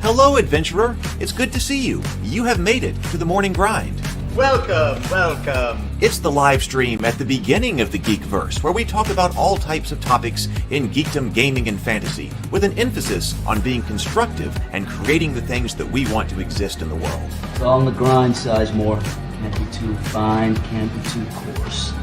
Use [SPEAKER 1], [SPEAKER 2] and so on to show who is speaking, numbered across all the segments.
[SPEAKER 1] Hello, adventurer. It's good to see you. You have made it to the morning grind.
[SPEAKER 2] Welcome, welcome.
[SPEAKER 1] It's the live stream at the beginning of the Geekverse, where we talk about all types of topics in geekdom, gaming, and fantasy, with an emphasis on being constructive and creating the things that we want to exist in the world.
[SPEAKER 3] It's all on the grind, Sizemore. Can't be too fine, can't be too coarse.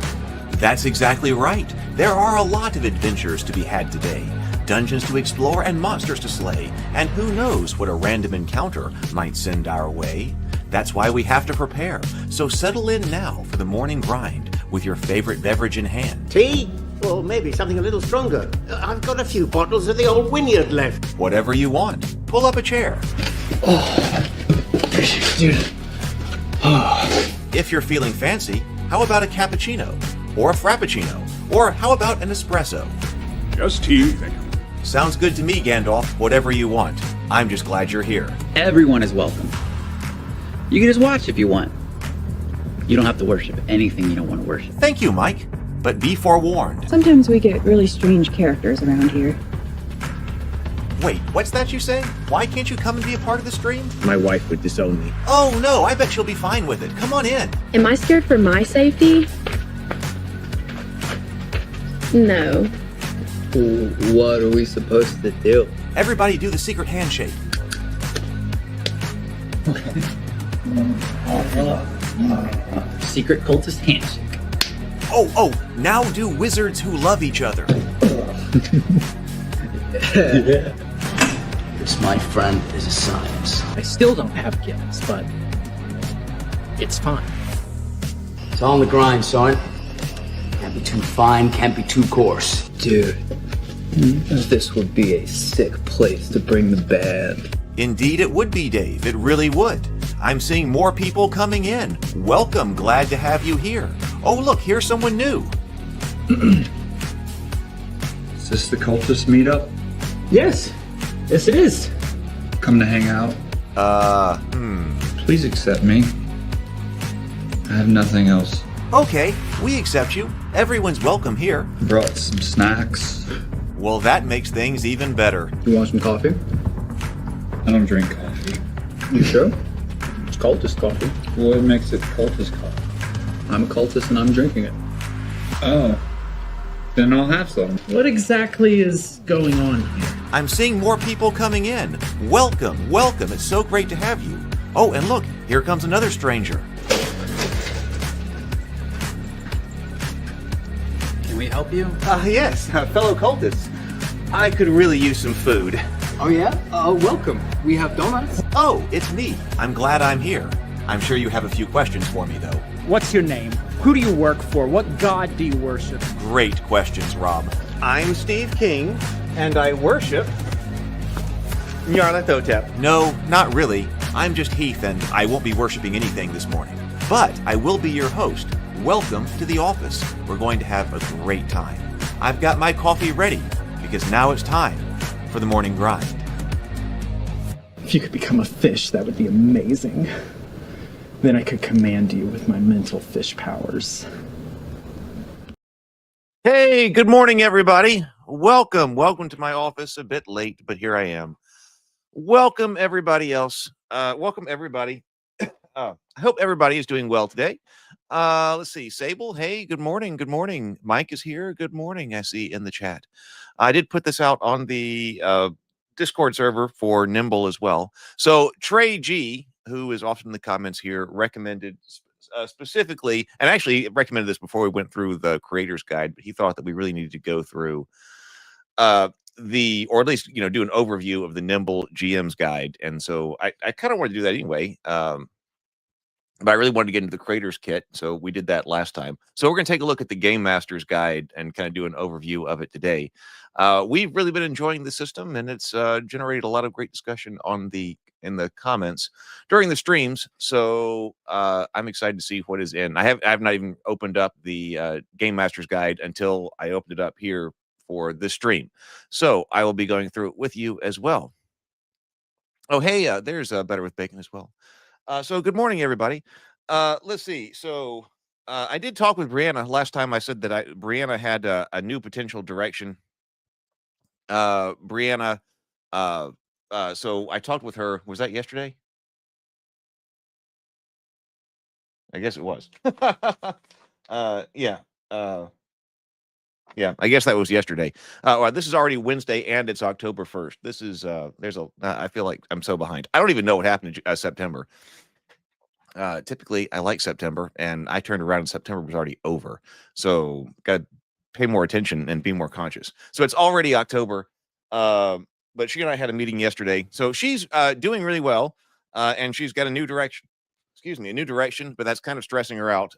[SPEAKER 1] That's exactly right. There are a lot of adventures to be had today. Dungeons to explore and monsters to slay, and who knows what a random encounter might send our way. That's why we have to prepare, so settle in now for the morning grind with your favorite beverage in hand.
[SPEAKER 2] Tea? Or maybe something a little stronger. I've got a few bottles of the old Wynyard left.
[SPEAKER 1] Whatever you want. Pull up a chair.
[SPEAKER 3] Dude.
[SPEAKER 1] If you're feeling fancy, how about a cappuccino? Or a frappuccino? Or how about an espresso?
[SPEAKER 4] Just tea, thank you.
[SPEAKER 1] Sounds good to me, Gandalf. Whatever you want. I'm just glad you're here.
[SPEAKER 5] Everyone is welcome. You can just watch if you want. You don't have to worship anything you don't want to worship.
[SPEAKER 1] Thank you, Mike. But be forewarned.
[SPEAKER 6] Sometimes we get really strange characters around here.
[SPEAKER 1] Wait, what's that you say? Why can't you come and be a part of the stream?
[SPEAKER 4] My wife would disown me.
[SPEAKER 1] Oh no, I bet she'll be fine with it. Come on in.
[SPEAKER 6] Am I scared for my safety? No.
[SPEAKER 5] What are we supposed to do?
[SPEAKER 1] Everybody do the secret handshake.
[SPEAKER 5] Secret cultist handshake.
[SPEAKER 1] Oh, now do wizards who love each other.
[SPEAKER 3] This, my friend, is a science.
[SPEAKER 7] I still don't have gifts, but it's fine.
[SPEAKER 3] It's all on the grind, son. Can't be too fine, can't be too coarse.
[SPEAKER 8] Dude, this would be a sick place to bring the band.
[SPEAKER 1] Indeed it would be, Dave. It really would. I'm seeing more people coming in. Welcome. Glad to have you here. Oh, look, here's someone new.
[SPEAKER 8] Is this the cultist meetup?
[SPEAKER 7] Yes it is.
[SPEAKER 8] Come to hang out? Please accept me. I have nothing else.
[SPEAKER 1] Okay, we accept you. Everyone's welcome here.
[SPEAKER 8] Brought some snacks.
[SPEAKER 1] Well, that makes things even better.
[SPEAKER 8] You want some coffee? I don't drink coffee. You sure?
[SPEAKER 7] It's cultist coffee.
[SPEAKER 8] What makes it cultist coffee?
[SPEAKER 7] I'm a cultist and I'm drinking it.
[SPEAKER 8] Oh. Then I'll have some.
[SPEAKER 7] What exactly is going on here?
[SPEAKER 1] I'm seeing more people coming in. Welcome. It's so great to have you. Oh, and look, here comes another stranger.
[SPEAKER 5] Can we help you?
[SPEAKER 2] Yes, fellow cultists. I could really use some food.
[SPEAKER 7] Oh yeah? Welcome. We have donuts.
[SPEAKER 1] Oh, it's me. I'm glad I'm here. I'm sure you have a few questions for me, though.
[SPEAKER 9] What's your name? Who do you work for? What god do you worship?
[SPEAKER 1] Great questions, Rob.
[SPEAKER 2] I'm Steve King, and I worship Nyarlathotep.
[SPEAKER 1] No, not really. I'm just Heath, and I won't be worshiping anything this morning. But I will be your host. Welcome to the office. We're going to have a great time. I've got my coffee ready, because now it's time for the morning grind.
[SPEAKER 9] If you could become a fish, that would be amazing. Then I could command you with my mental fish powers.
[SPEAKER 1] Hey, good morning, everybody. Welcome to my office. A bit late, but here I am. Welcome, everybody else. Welcome, everybody. I hope everybody is doing well today. Let's see. Sable, hey, good morning. Good morning. Mike is here. Good morning, I see in the chat. I did put this out on the Discord server for Nimble as well. So Trey G, who is often in the comments here, recommended specifically, and actually recommended this before we went through the creator's guide, but he thought that we really needed to go through or at least, do an overview of the Nimble GM's guide. And so I kind of wanted to do that anyway. But I really wanted to get into the creator's kit, so we did that last time. So we're going to take a look at the Game Master's Guide and kind of do an overview of it today. We've really been enjoying the system, and it's generated a lot of great discussion in the comments during the streams. So I'm excited to see what is in. I have not even opened up the Game Master's Guide until I opened it up here for this stream. So I will be going through it with you as well. Oh, hey, there's Better with Bacon as well. So good morning, everybody. Let's see. So I did talk with Brianna last time. I said that Brianna had a new potential direction. Brianna so I talked with her. Was that yesterday? I guess it was. Yeah. Yeah, I guess that was yesterday. Well, this is already Wednesday, and it's October 1st. This is I feel like I'm so behind. I don't even know what happened in September. Typically, I like September, and I turned around and September was already over. So, got to pay more attention and be more conscious. So it's already October. But she and I had a meeting yesterday. So she's doing really well, and she's got a new direction. Excuse me, a new direction, but that's kind of stressing her out.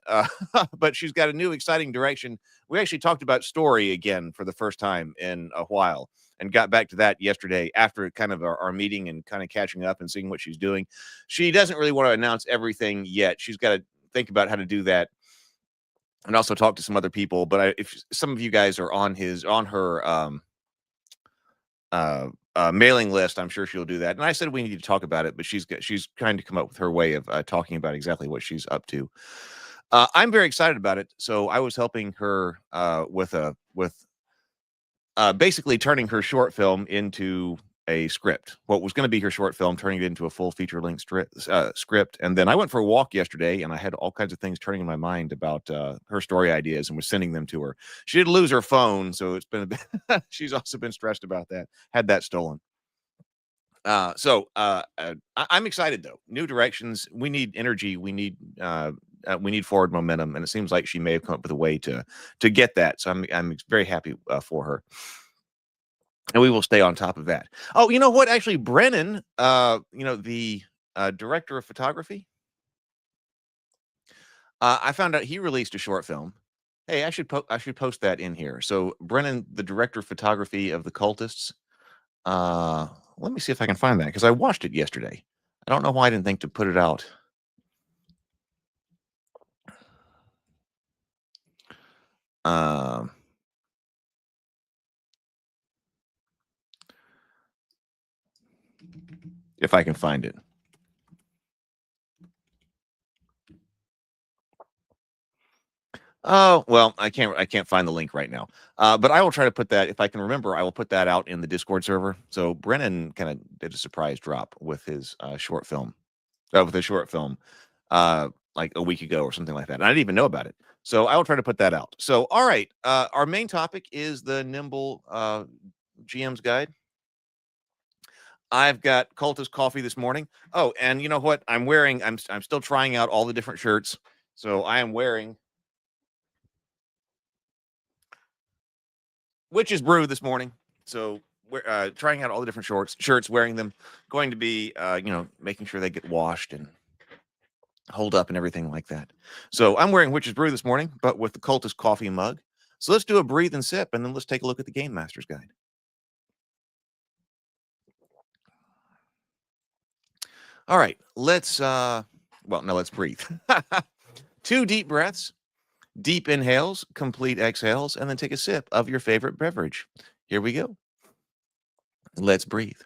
[SPEAKER 1] But she's got a new exciting direction. We actually talked about story again for the first time in a while, and got back to that yesterday after kind of our meeting and kind of catching up and seeing what she's doing. She doesn't really want to announce everything yet. She's got to think about how to do that, and also talk to some other people. But if some of you guys are on her mailing list, I'm sure she'll do that. And I said we need to talk about it, but she's trying to come up with her way of talking about exactly what she's up to. I'm very excited about it. So I was helping her with basically turning her short film into a script. What was going to be her short film, turning it into a full feature-length script. And then I went for a walk yesterday, and I had all kinds of things turning in my mind about her story ideas, and was sending them to her. She did lose her phone, so it's been a bit. She's also been stressed about that. Had that stolen. So I'm excited though. New directions. We need energy. We need forward momentum, and it seems like she may have come up with a way to get that. So I'm very happy for her. And we will stay on top of that. Oh, you know what? Actually, Brennan, the director of photography, I found out he released a short film. Hey, I should post that in here. So Brennan, the director of photography of The Cultists. Let me see if I can find that, because I watched it yesterday. I don't know why I didn't think to put it out. If I can find it. Oh, well, I can't find the link right now. But I will try to put that, if I can remember, I will put that out in the Discord server. So Brennan kind of did a surprise drop with his short film. Like a week ago or something like that. And I didn't even know about it. So I will try to put that out. So, all right. Our main topic is the Nimble GM's guide. I've got Cultist coffee this morning. Oh, and you know what? I'm still trying out all the different shirts. So I am wearing Witch's Brew this morning. So we're trying out all the different shirts, wearing them, going to be, making sure they get washed and hold up and everything like that. So I'm wearing Witch's Brew this morning, but with the Cultist coffee mug. So let's do a breathe and sip, and then let's take a look at the Game Master's Guide. All right, let's breathe. 2 deep breaths, deep inhales, complete exhales, and then take a sip of your favorite beverage. Here we go. Let's breathe.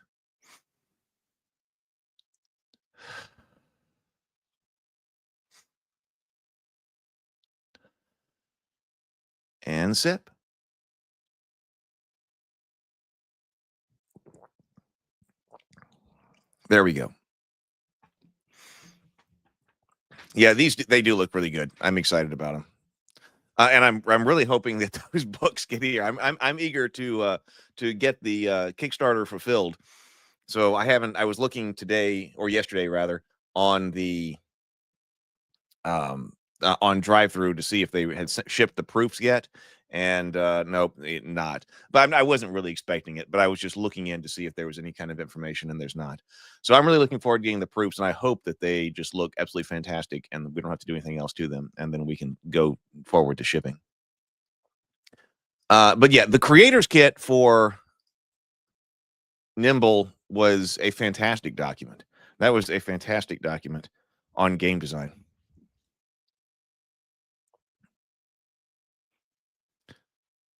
[SPEAKER 1] And sip. There we go. Yeah, they do look really good. I'm excited about them, and I'm really hoping that those books get here. I'm eager to get the Kickstarter fulfilled. So I was looking today, or yesterday rather, on the on drive-through to see if they had shipped the proofs yet. And nope, not. But I wasn't really expecting it, but I was just looking in to see if there was any kind of information, and there's not. So I'm really looking forward to getting the proofs, and I hope that they just look absolutely fantastic, and we don't have to do anything else to them, and then we can go forward to shipping. But yeah, the creator's kit for Nimble was a fantastic document. That was a fantastic document on game design.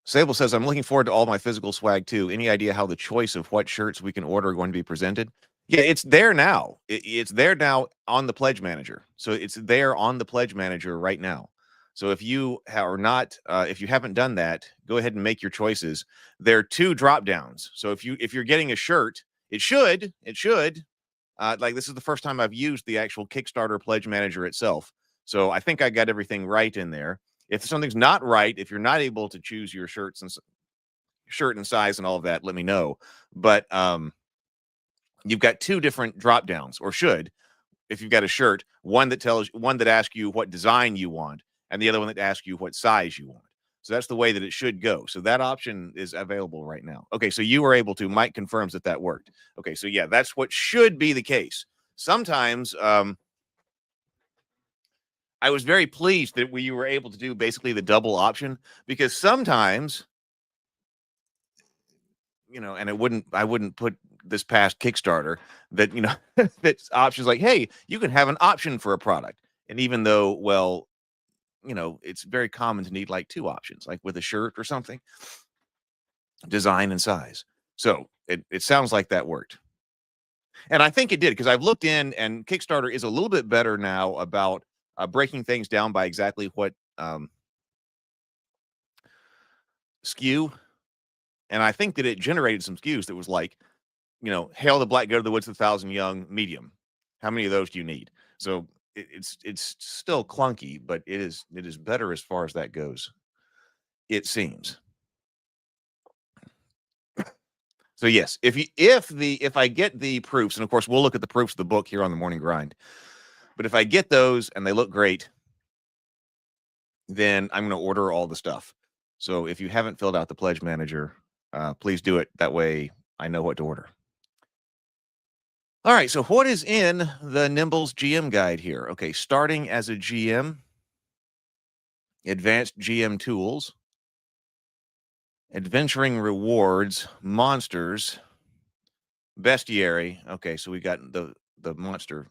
[SPEAKER 1] Sable says, I'm looking forward to all my physical swag too. Any idea how the choice of what shirts we can order are going to be presented? Yeah, it's there now. It's there now on the Pledge Manager. So it's there on the Pledge Manager right now. So if you are not, if you haven't done that, go ahead and make your choices. There are 2 drop downs. So if you're getting a shirt, It should. Like, this is the first time I've used the actual Kickstarter pledge manager itself. So I think I got everything right in there. If something's not right, if you're not able to choose your shirt and size and all of that, let me know. But you've got two different drop downs, or should, if you've got a shirt, one that asks you what design you want, and the other one that asks you what size you want. So that's the way that it should go. So that option is available right now. Okay, so you were able to. Mike confirms that worked. Okay, so yeah, that's what should be the case. Sometimes I was very pleased that you were able to do basically the double option, because sometimes, and I wouldn't put this past Kickstarter that, that's options like, hey, you can have an option for a product. And even though, well, it's very common to need like two options, like with a shirt or something, design and size. So it sounds like that worked. And I think it did, because I've looked in, and Kickstarter is a little bit better now about breaking things down by exactly what SKU. And I think that it generated some SKUs that was like, hail the black, go to the woods with 1,000 young, medium. How many of those do you need? So it's still clunky, but it is better as far as that goes, it seems. So yes, if I get the proofs, and of course we'll look at the proofs of the book here on the Morning Grind, but if I get those and they look great, then I'm going to order all the stuff. So if you haven't filled out the pledge manager, please do it. That way I know what to order. All right, so what is in the Nimble's GM guide here? Okay, starting as a GM, advanced GM tools, adventuring rewards, monsters, bestiary. Okay, so we got the monster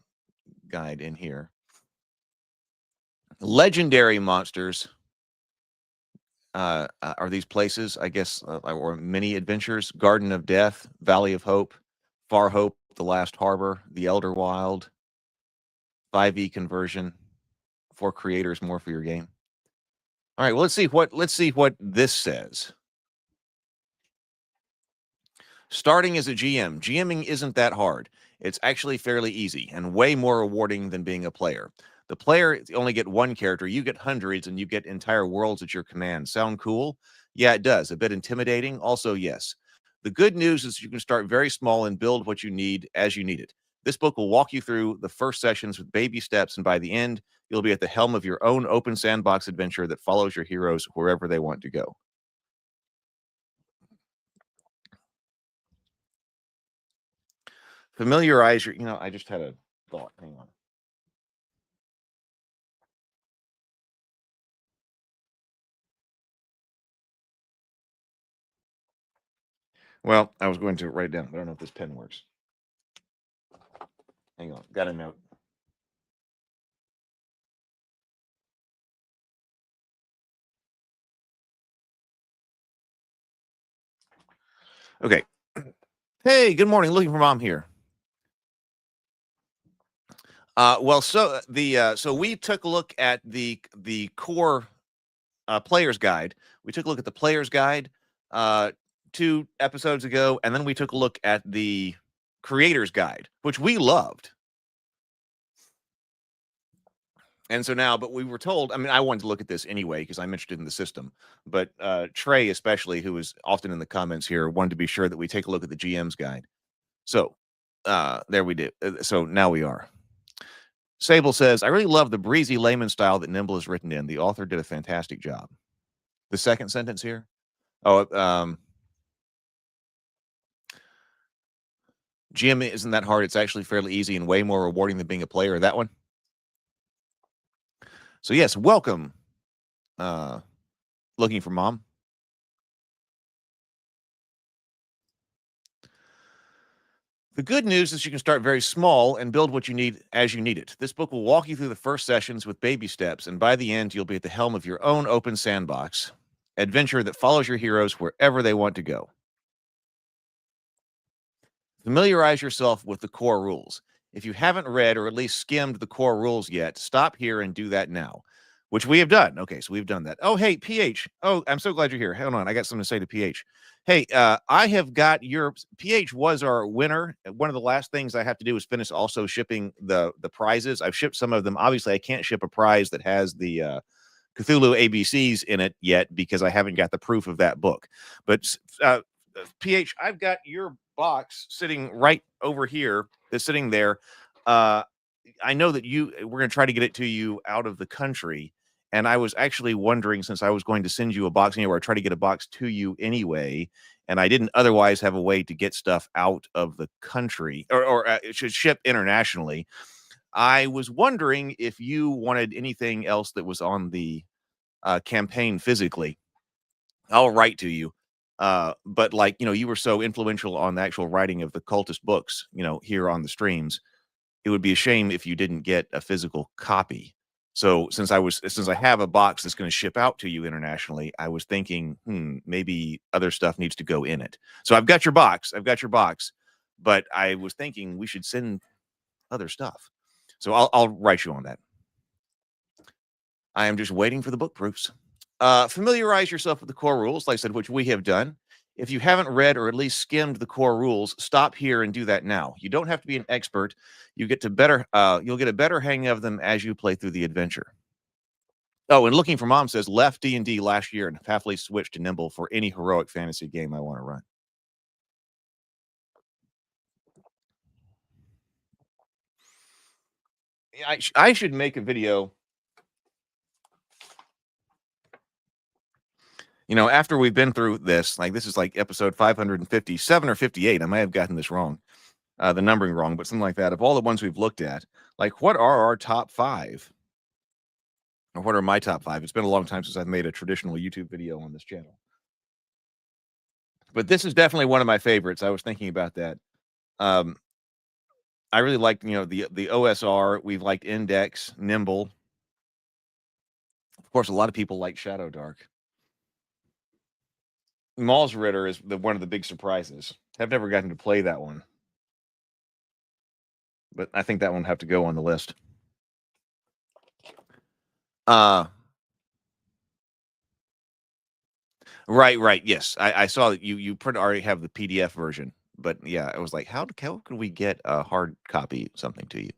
[SPEAKER 1] guide in here. Legendary monsters are these places, I guess, or mini adventures: Garden of Death, Valley of Hope, Far Hope, The Last Harbor, The Elder Wild, 5e conversion, 4 creators, more for your game. All right, well, let's see what this says. Starting as a GM, GMing isn't that hard. It's actually fairly easy and way more rewarding than being a player. The player only get one character, you get hundreds, and you get entire worlds at your command. Sound cool? Yeah, it does. A bit intimidating? Also, yes. The good news is you can start very small and build what you need as you need it. This book will walk you through the first sessions with baby steps, and by the end, you'll be at the helm of your own open sandbox adventure that follows your heroes wherever they want to go. Familiarize your, I just had a thought. Hang on. Well, I was going to write it down, but I don't know if this pen works. Hang on. Got a note. Okay. Hey, good morning. Looking for Mom here. Well, so we took a look at the core player's guide. We took a look at the player's guide 2 episodes ago, and then we took a look at the creator's guide, which we loved. And so now, but we were told, I mean, I wanted to look at this anyway because I'm interested in the system, but Trey, especially, who is often in the comments here, wanted to be sure that we take a look at the GM's guide. So there we did. So now we are. Sable says, I really love the breezy layman style that Nimble is written in. The author did a fantastic job. The second sentence here. Oh, GM isn't that hard. It's actually fairly easy and way more rewarding than being a player. That one. So yes, welcome. Looking for Mom. The good news is you can start very small and build what you need as you need it. This book will walk you through the first sessions with baby steps, and by the end, you'll be at the helm of your own open sandbox adventure that follows your heroes wherever they want to go. Familiarize yourself with the core rules. If you haven't read or at least skimmed the core rules yet, stop here and do that now. which we have done. Okay, so we've done that. Oh, hey, PH. Oh, I'm so glad you're here. Hold on, I got something to say to PH. Hey, I have got your PH was our winner. One of the last things I have to do is finish also shipping the prizes. I've shipped some of them. Obviously, I can't ship a prize that has the Cthulhu ABCs in it yet because I haven't got the proof of that book. But PH, I've got your box sitting right over here. That's sitting there. I know that we're going to try to get it to you out of the country. And I was actually wondering, since I was going to send you a box anywhere, try to get a box to you anyway. And I didn't otherwise have a way to get stuff out of the country or it should ship internationally. I was wondering if you wanted anything else that was on the campaign physically. I'll write to you. But like, you were so influential on the actual writing of the cultist books, here on the streams. It would be a shame if you didn't get a physical copy. So since I have a box that's going to ship out to you internationally, I was thinking, maybe other stuff needs to go in it. So I've got your box, but I was thinking we should send other stuff. So I'll write you on that. I am just waiting for the book proofs. Familiarize yourself with the core rules, like I said, which we have done. If you haven't read or at least skimmed the core rules, stop here and do that now. You don't have to be an expert. You'll get a better hang of them as you play through the adventure. Oh, and Looking for Mom says, left D&D last year and happily switched to Nimble for any heroic fantasy game I want to run. I should make a video. After we've been through this, like this is like episode 557 or 58. I may have gotten this wrong, the numbering wrong, but something like that. Of all the ones we've looked at, like what are our top 5? Or what are my top 5? It's been a long time since I've made a traditional YouTube video on this channel. But this is definitely one of my favorites. I was thinking about that. I really liked, the OSR. We've liked Index, Nimble. Of course, a lot of people like Shadow Dark. Maul's Ritter is one of the big surprises. I've never gotten to play that one, but I think that one will have to go on the list. Right. Yes, I saw that you already have the PDF version, but yeah, I was like, how can we get a hard copy something to you?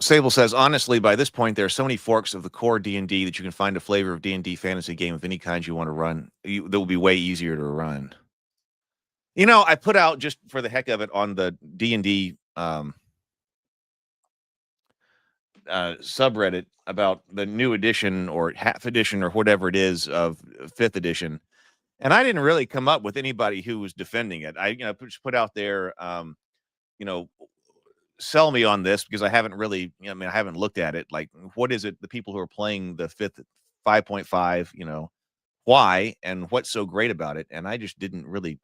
[SPEAKER 1] Sable says, honestly, by this point, there are so many forks of the core D&D that you can find a flavor of D&D fantasy game of any kind you want to run. That will be way easier to run. I put out, just for the heck of it, on the D&D subreddit about the new edition or half edition or whatever it is of 5th edition. And I didn't really come up with anybody who was defending it. I just put out there, sell me on this, because I haven't really, I haven't looked at it. Like, what is it, the people who are playing the 5th 5.5, why and what's so great about it? And I just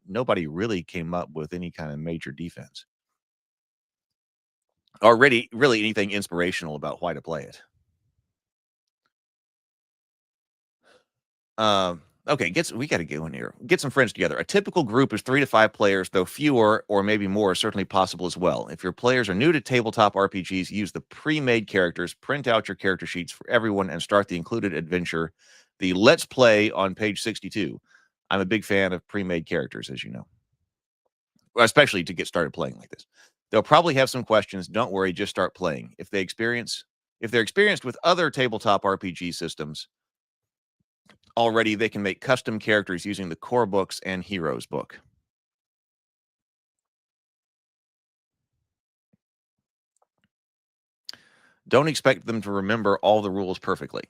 [SPEAKER 1] nobody really came up with any kind of major defense or really anything inspirational about why to play it. Okay, we got to go in here. Get some friends together. A typical group is 3 to 5 players, though fewer or maybe more is certainly possible as well. If your players are new to tabletop RPGs, use the pre-made characters, print out your character sheets for everyone, and start the included adventure, the Let's Play, on page 62. I'm a big fan of pre-made characters, as you know, especially to get started playing like this. They'll probably have some questions. Don't worry, just start playing. If they're experienced with other tabletop RPG systems already, they can make custom characters using the core books and Heroes book. Don't expect them to remember all the rules perfectly.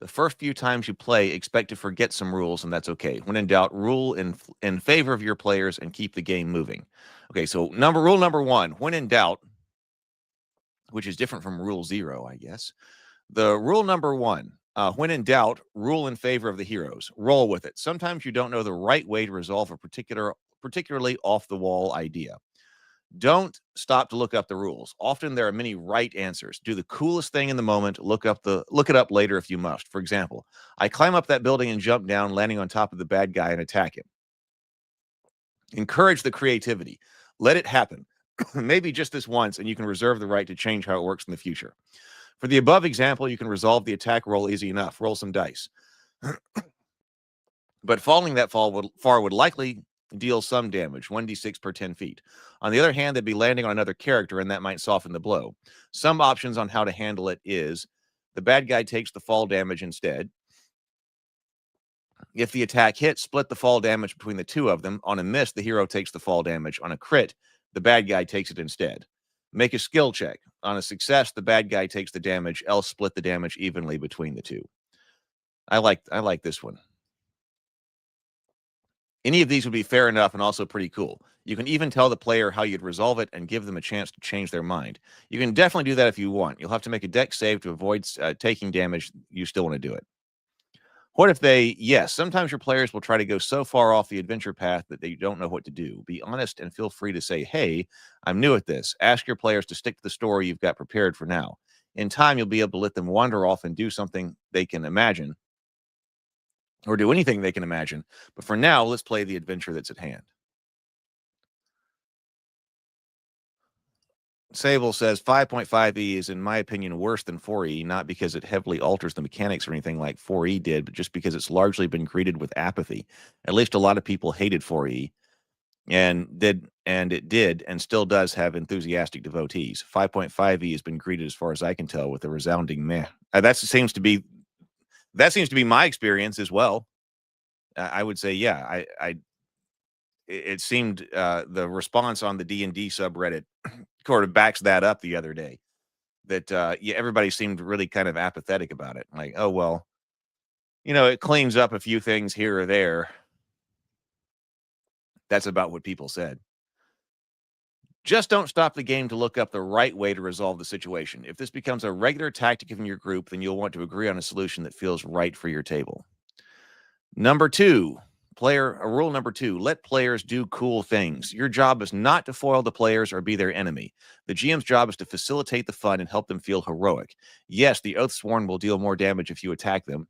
[SPEAKER 1] The first few times you play, expect to forget some rules, and that's okay. When in doubt, rule in favor of your players and keep the game moving. Okay, so rule number 1, when in doubt, which is different from rule 0, I guess. The rule number 1, when in doubt, rule in favor of the heroes. Roll with it. Sometimes you don't know the right way to resolve a particularly off-the-wall idea. Don't stop to look up the rules. Often there are many right answers. Do the coolest thing in the moment. Look it up later if you must. For example, I climb up that building and jump down, landing on top of the bad guy and attack him. Encourage the creativity. Let it happen. Maybe just this once, and you can reserve the right to change how it works in the future. For the above example, you can resolve the attack roll easy enough. Roll some dice. But falling that far would likely deal some damage, 1d6 per 10 feet. On the other hand, they'd be landing on another character, and that might soften the blow. Some options on how to handle it is the bad guy takes the fall damage instead. If the attack hits, split the fall damage between the two of them. On a miss, the hero takes the fall damage. On a crit, the bad guy takes it instead. Make a skill check. On a success, the bad guy takes the damage, else split the damage evenly between the two. I like this one. Any of these would be fair enough and also pretty cool. You can even tell the player how you'd resolve it and give them a chance to change their mind. You can definitely do that if you want. You'll have to make a dex save to avoid taking damage. You still want to do it. What if yes, sometimes your players will try to go so far off the adventure path that they don't know what to do. Be honest and feel free to say, hey, I'm new at this. Ask your players to stick to the story you've got prepared for now. In time, you'll be able to let them wander off and do something they can imagine or do anything they can imagine. But for now, let's play the adventure that's at hand. Sable says 5.5e is, in my opinion, worse than 4e, not because it heavily alters the mechanics or anything like 4e did, but just because it's largely been greeted with apathy. At least a lot of people hated 4e, and it did and still does have enthusiastic devotees. 5.5e has been greeted, as far as I can tell, with a resounding meh. That seems to be my experience as well. I would say, yeah, it seemed the response on the D&D subreddit sort of backs that up the other day, that everybody seemed really kind of apathetic about it. Like, oh, well, it cleans up a few things here or there. That's about what people said. Just don't stop the game to look up the right way to resolve the situation. If this becomes a regular tactic in your group, then you'll want to agree on a solution that feels right for your table. Rule number 2, let players do cool things. Your job is not to foil the players or be their enemy. The GM's job is to facilitate the fun and help them feel heroic. Yes, the Oathsworn will deal more damage if you attack them.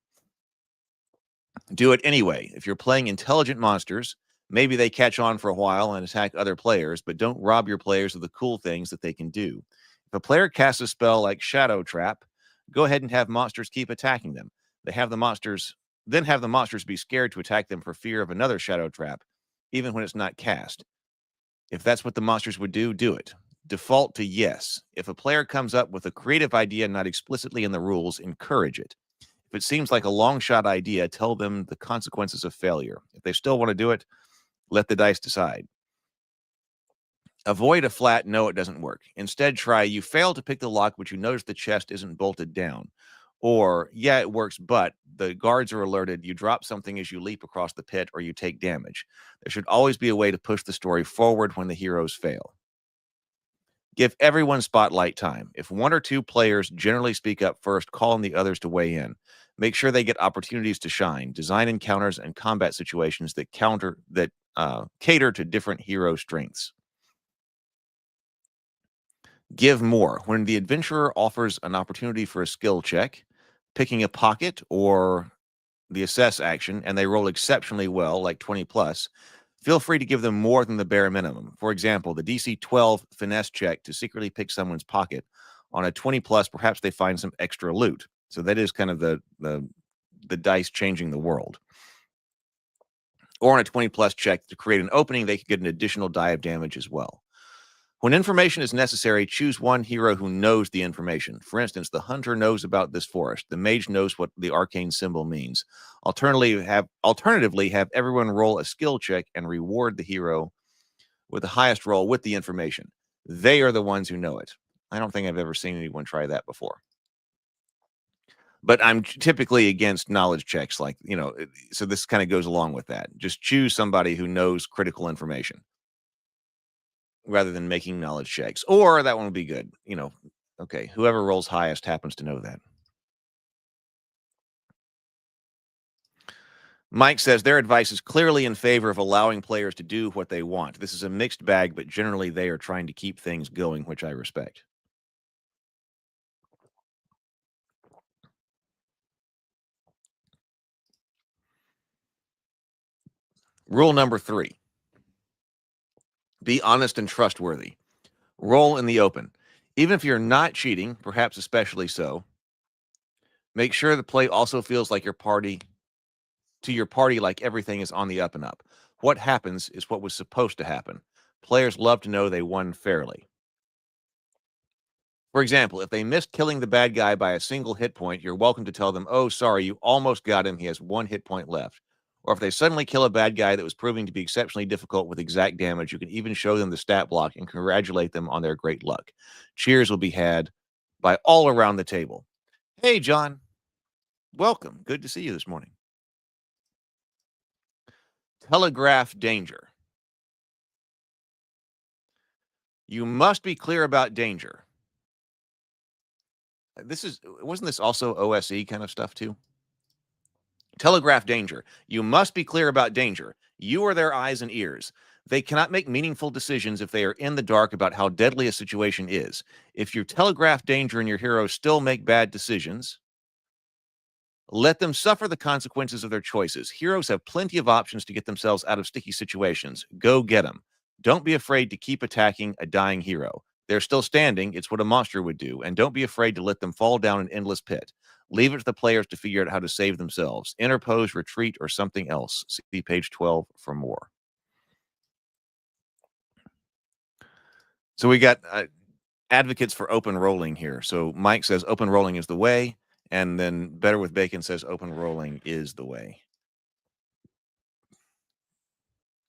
[SPEAKER 1] Do it anyway. If you're playing intelligent monsters, maybe they catch on for a while and attack other players, but don't rob your players of the cool things that they can do. If a player casts a spell like Shadow Trap, go ahead and have monsters keep attacking them. Then have the monsters be scared to attack them for fear of another Shadow Trap, even when it's not cast. If that's what the monsters would do, do it. Default to yes. If a player comes up with a creative idea not explicitly in the rules, encourage it. If it seems like a long shot idea, tell them the consequences of failure. If they still want to do it, let the dice decide. Avoid a flat no, it doesn't work. Instead, try you fail to pick the lock, but you notice the chest isn't bolted down. Or, yeah, it works, but the guards are alerted, you drop something as you leap across the pit, or you take damage. There should always be a way to push the story forward when the heroes fail. Give everyone spotlight time. If one or two players generally speak up first, call on the others to weigh in. Make sure they get opportunities to shine. Design encounters and combat situations that cater to different hero strengths. Give more. When the adventurer offers an opportunity for a skill check, picking a pocket or the assess action, and they roll exceptionally well, like 20 plus, feel free to give them more than the bare minimum. For example, the DC 12 finesse check to secretly pick someone's pocket. On a 20 plus, perhaps they find some extra loot. So that is kind of the dice changing the world. Or on a 20 plus check to create an opening, they could get an additional die of damage as well. When information is necessary, choose one hero who knows the information. For instance, the hunter knows about this forest. The mage knows what the arcane symbol means. Alternatively, have everyone roll a skill check and reward the hero with the highest roll with the information. They are the ones who know it. I don't think I've ever seen anyone try that before. But I'm typically against knowledge checks, so this kind of goes along with that. Just choose somebody who knows critical information rather than making knowledge checks. Or that one would be good. Okay, whoever rolls highest happens to know that. Mike says their advice is clearly in favor of allowing players to do what they want. This is a mixed bag, but generally they are trying to keep things going, which I respect. Rule number 3. Be honest and trustworthy. Roll in the open. Even if you're not cheating, perhaps especially so, make sure the play also feels like your party like everything is on the up and up. What happens is what was supposed to happen. Players love to know they won fairly. For example, if they missed killing the bad guy by a single hit point, you're welcome to tell them, oh, sorry, you almost got him. He has 1 hit point left. Or if they suddenly kill a bad guy that was proving to be exceptionally difficult with exact damage, you can even show them the stat block and congratulate them on their great luck. Cheers will be had by all around the table. Hey, John. Welcome. Good to see you this morning. Telegraph danger. You must be clear about danger. Wasn't this also OSE kind of stuff too? Telegraph danger. You must be clear about danger. You are their eyes and ears. They cannot make meaningful decisions if they are in the dark about how deadly a situation is. If you telegraph danger and your heroes still make bad decisions, let them suffer the consequences of their choices. Heroes have plenty of options to get themselves out of sticky situations. Go get them. Don't be afraid to keep attacking a dying hero. They're still standing. It's what a monster would do. And don't be afraid to let them fall down an endless pit. Leave it to the players to figure out how to save themselves. Interpose, retreat, or something else. See page 12 for more. So we got advocates for open rolling here. So Mike says open rolling is the way. And then Better with Bacon says open rolling is the way.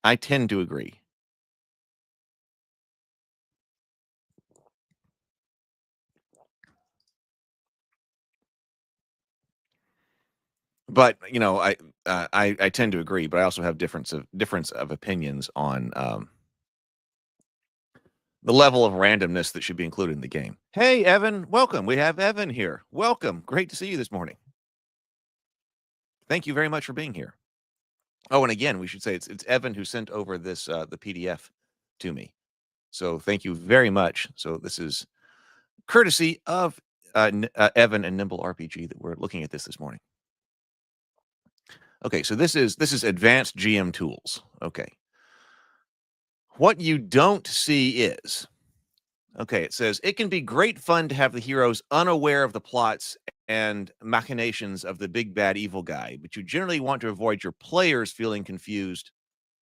[SPEAKER 1] I tend to agree. But you know, I tend to agree, but I also have difference of opinions on the level of randomness that should be included in the game. Hey, Evan, welcome. We have Evan here. Welcome. Great to see you this morning. Thank you very much for being here. Oh, and again, we should say it's Evan who sent over this the PDF to me. So thank you very much. So this is courtesy of Evan and Nimble RPG that we're looking at this morning. Okay, so this is advanced GM tools. Okay. What you don't see is, okay, it says it can be great fun to have the heroes unaware of the plots and machinations of the big bad evil guy, but you generally want to avoid your players feeling confused.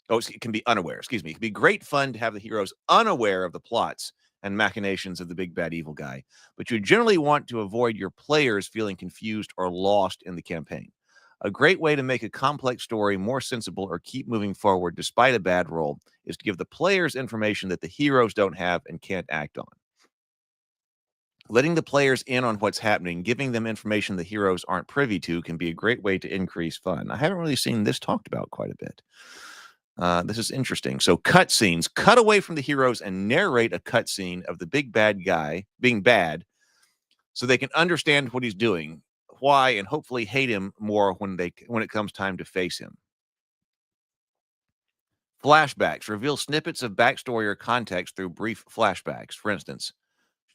[SPEAKER 1] Oh, it can be unaware, excuse me. It can be great fun to have the heroes unaware of the plots and machinations of the big bad evil guy, but you generally want to avoid your players feeling confused or lost in the campaign. A great way to make a complex story more sensible or keep moving forward despite a bad roll is to give the players information that the heroes don't have and can't act on. Letting the players in on what's happening, giving them information the heroes aren't privy to can be a great way to increase fun. I haven't really seen this talked about quite a bit. This is interesting. So cutscenes, cut away from the heroes and narrate a cutscene of the big bad guy being bad so they can understand what he's doing, why, and hopefully hate him more when it comes time to face him. Flashbacks reveal snippets of backstory or context through brief flashbacks. For instance,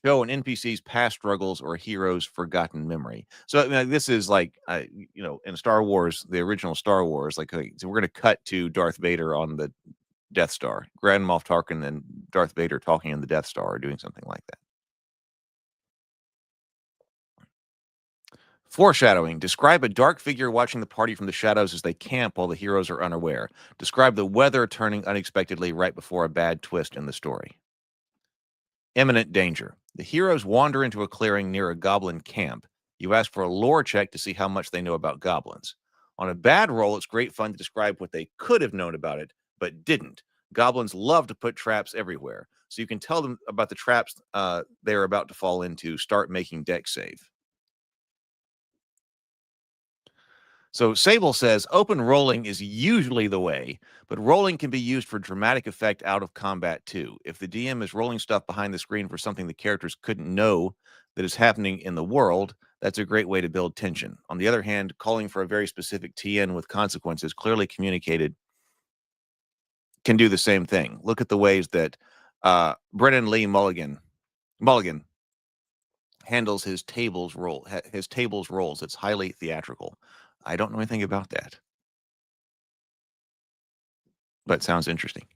[SPEAKER 1] show an NPC's past struggles or a hero's forgotten memory. So I mean, this is like, in Star Wars, the original Star Wars, like, okay, so we're going to cut to Darth Vader on the Death Star, Grand Moff Tarkin and Darth Vader talking in the Death Star or doing something like that. Foreshadowing. Describe a dark figure watching the party from the shadows as they camp while the heroes are unaware. Describe the weather turning unexpectedly right before a bad twist in the story. Imminent danger. The heroes wander into a clearing near a goblin camp. You ask for a lore check to see how much they know about goblins. On a bad roll, it's great fun to describe what they could have known about it, but didn't. Goblins love to put traps everywhere, so you can tell them about the traps they're about to fall into. Start making deck save. So Sable says, open rolling is usually the way, but rolling can be used for dramatic effect out of combat too. If the DM is rolling stuff behind the screen for something the characters couldn't know that is happening in the world, that's a great way to build tension. On the other hand, calling for a very specific TN with consequences clearly communicated can do the same thing. Look at the ways that Brennan Lee Mulligan handles his tables rolls. It's highly theatrical. I don't know anything about that, but sounds interesting.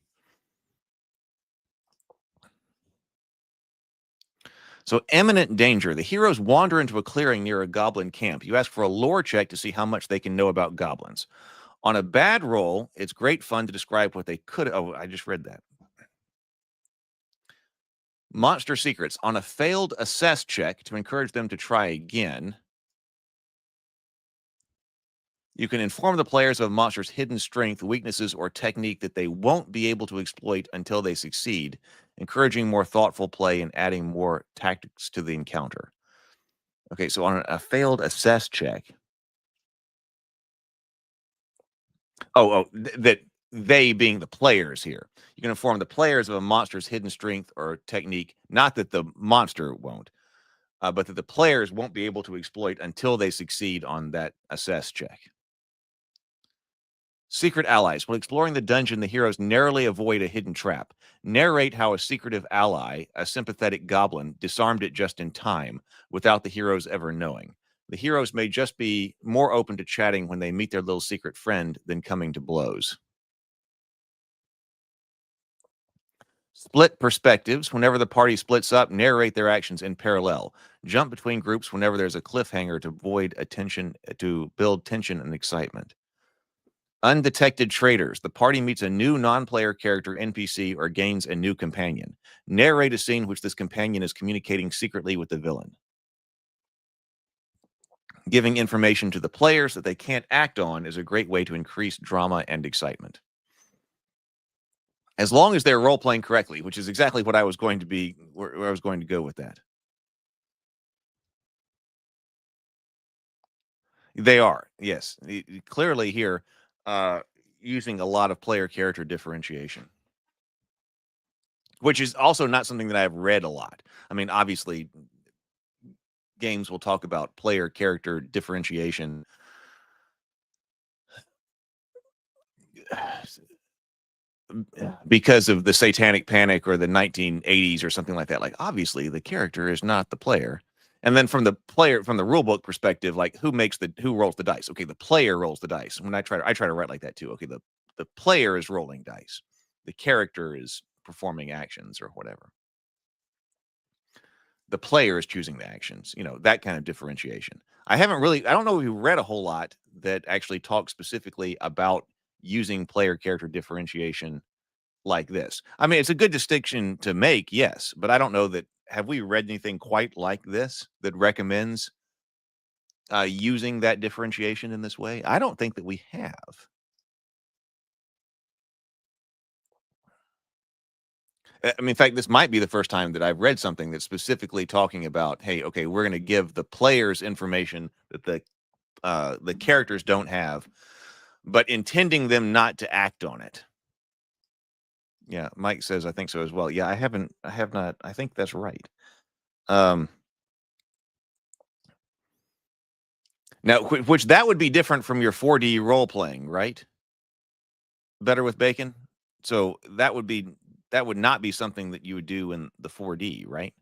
[SPEAKER 1] So, imminent danger. The heroes wander into a clearing near a goblin camp. You ask for a lore check to see how much they can know about goblins. On a bad roll, it's great fun to describe what they could. Oh, I just read that. Monster secrets. On a failed assess check to encourage them to try again, you can inform the players of a monster's hidden strength, weaknesses, or technique that they won't be able to exploit until they succeed, encouraging more thoughtful play and adding more tactics to the encounter. Okay, so on a failed assess check. That they being the players here. You can inform the players of a monster's hidden strength or technique, not that the monster won't, but that the players won't be able to exploit until they succeed on that assess check. Secret allies. When exploring the dungeon, the heroes narrowly avoid a hidden trap. Narrate how a secretive ally, a sympathetic goblin, disarmed it just in time without the heroes ever knowing. The heroes may just be more open to chatting when they meet their little secret friend than coming to blows. Split perspectives. Whenever the party splits up, narrate their actions in parallel. Jump between groups whenever there's a cliffhanger to build tension and excitement. Undetected traitors. The party meets a new non-player character, NPC, or gains a new companion. Narrate a scene which this companion is communicating secretly with the villain. Giving information to the players that they can't act on is a great way to increase drama and excitement. As long as they're role-playing correctly, which is exactly what I was going to be, where I was going to go with that. They are, yes. Clearly here, using a lot of player character differentiation, which is also not something that I've read a lot. I mean, obviously, games will talk about player character differentiation because of the Satanic Panic or the 1980s or something like that. Like, obviously, the character is not the player. And then from the rulebook perspective, like who rolls the dice? Okay, the player rolls the dice. When I try to write like that too. Okay, the player is rolling dice. The character is performing actions or whatever. The player is choosing the actions, that kind of differentiation. I don't know if we read a whole lot that actually talks specifically about using player character differentiation like this. I mean, it's a good distinction to make, yes, but I don't know that, have we read anything quite like this that recommends using that differentiation in this way? I don't think that we have. I mean, in fact, this might be the first time that I've read something that's specifically talking about, hey, okay, we're going to give the players information that the characters don't have, but intending them not to act on it. Yeah, Mike says, I think so as well. Yeah, I have not. I think that's right. Now, which that would be different from your 4D role playing, right? Better with Bacon. So that would not be something that you would do in the 4D, right?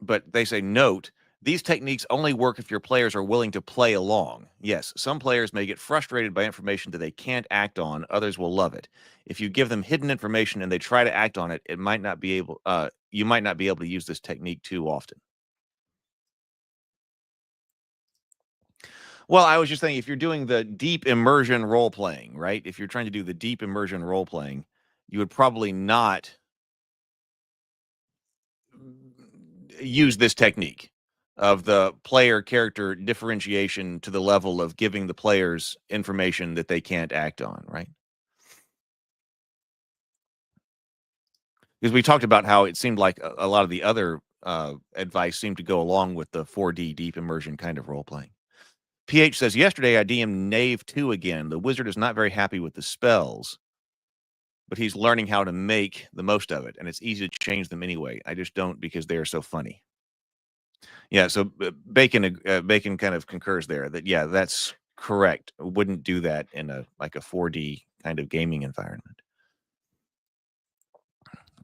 [SPEAKER 1] But they say, note, these techniques only work if your players are willing to play along. Yes, some players may get frustrated by information that they can't act on. Others will love it. If you give them hidden information and they try to act on it, you might not be able to use this technique too often. Well, I was just thinking, if you're doing the deep immersion role playing, right? If you're trying to do the deep immersion role playing, you would probably not use this technique of the player character differentiation to the level of giving the players information that they can't act on, right? Because we talked about how it seemed like a lot of the other advice seemed to go along with the 4D deep immersion kind of role playing. PH says, yesterday I DM'd Knave 2 again. The wizard is not very happy with the spells, but he's learning how to make the most of it, and it's easy to change them anyway. I just don't because they are so funny. Yeah, so Bacon kind of concurs there that, yeah, that's correct. Wouldn't do that in a 4D kind of gaming environment.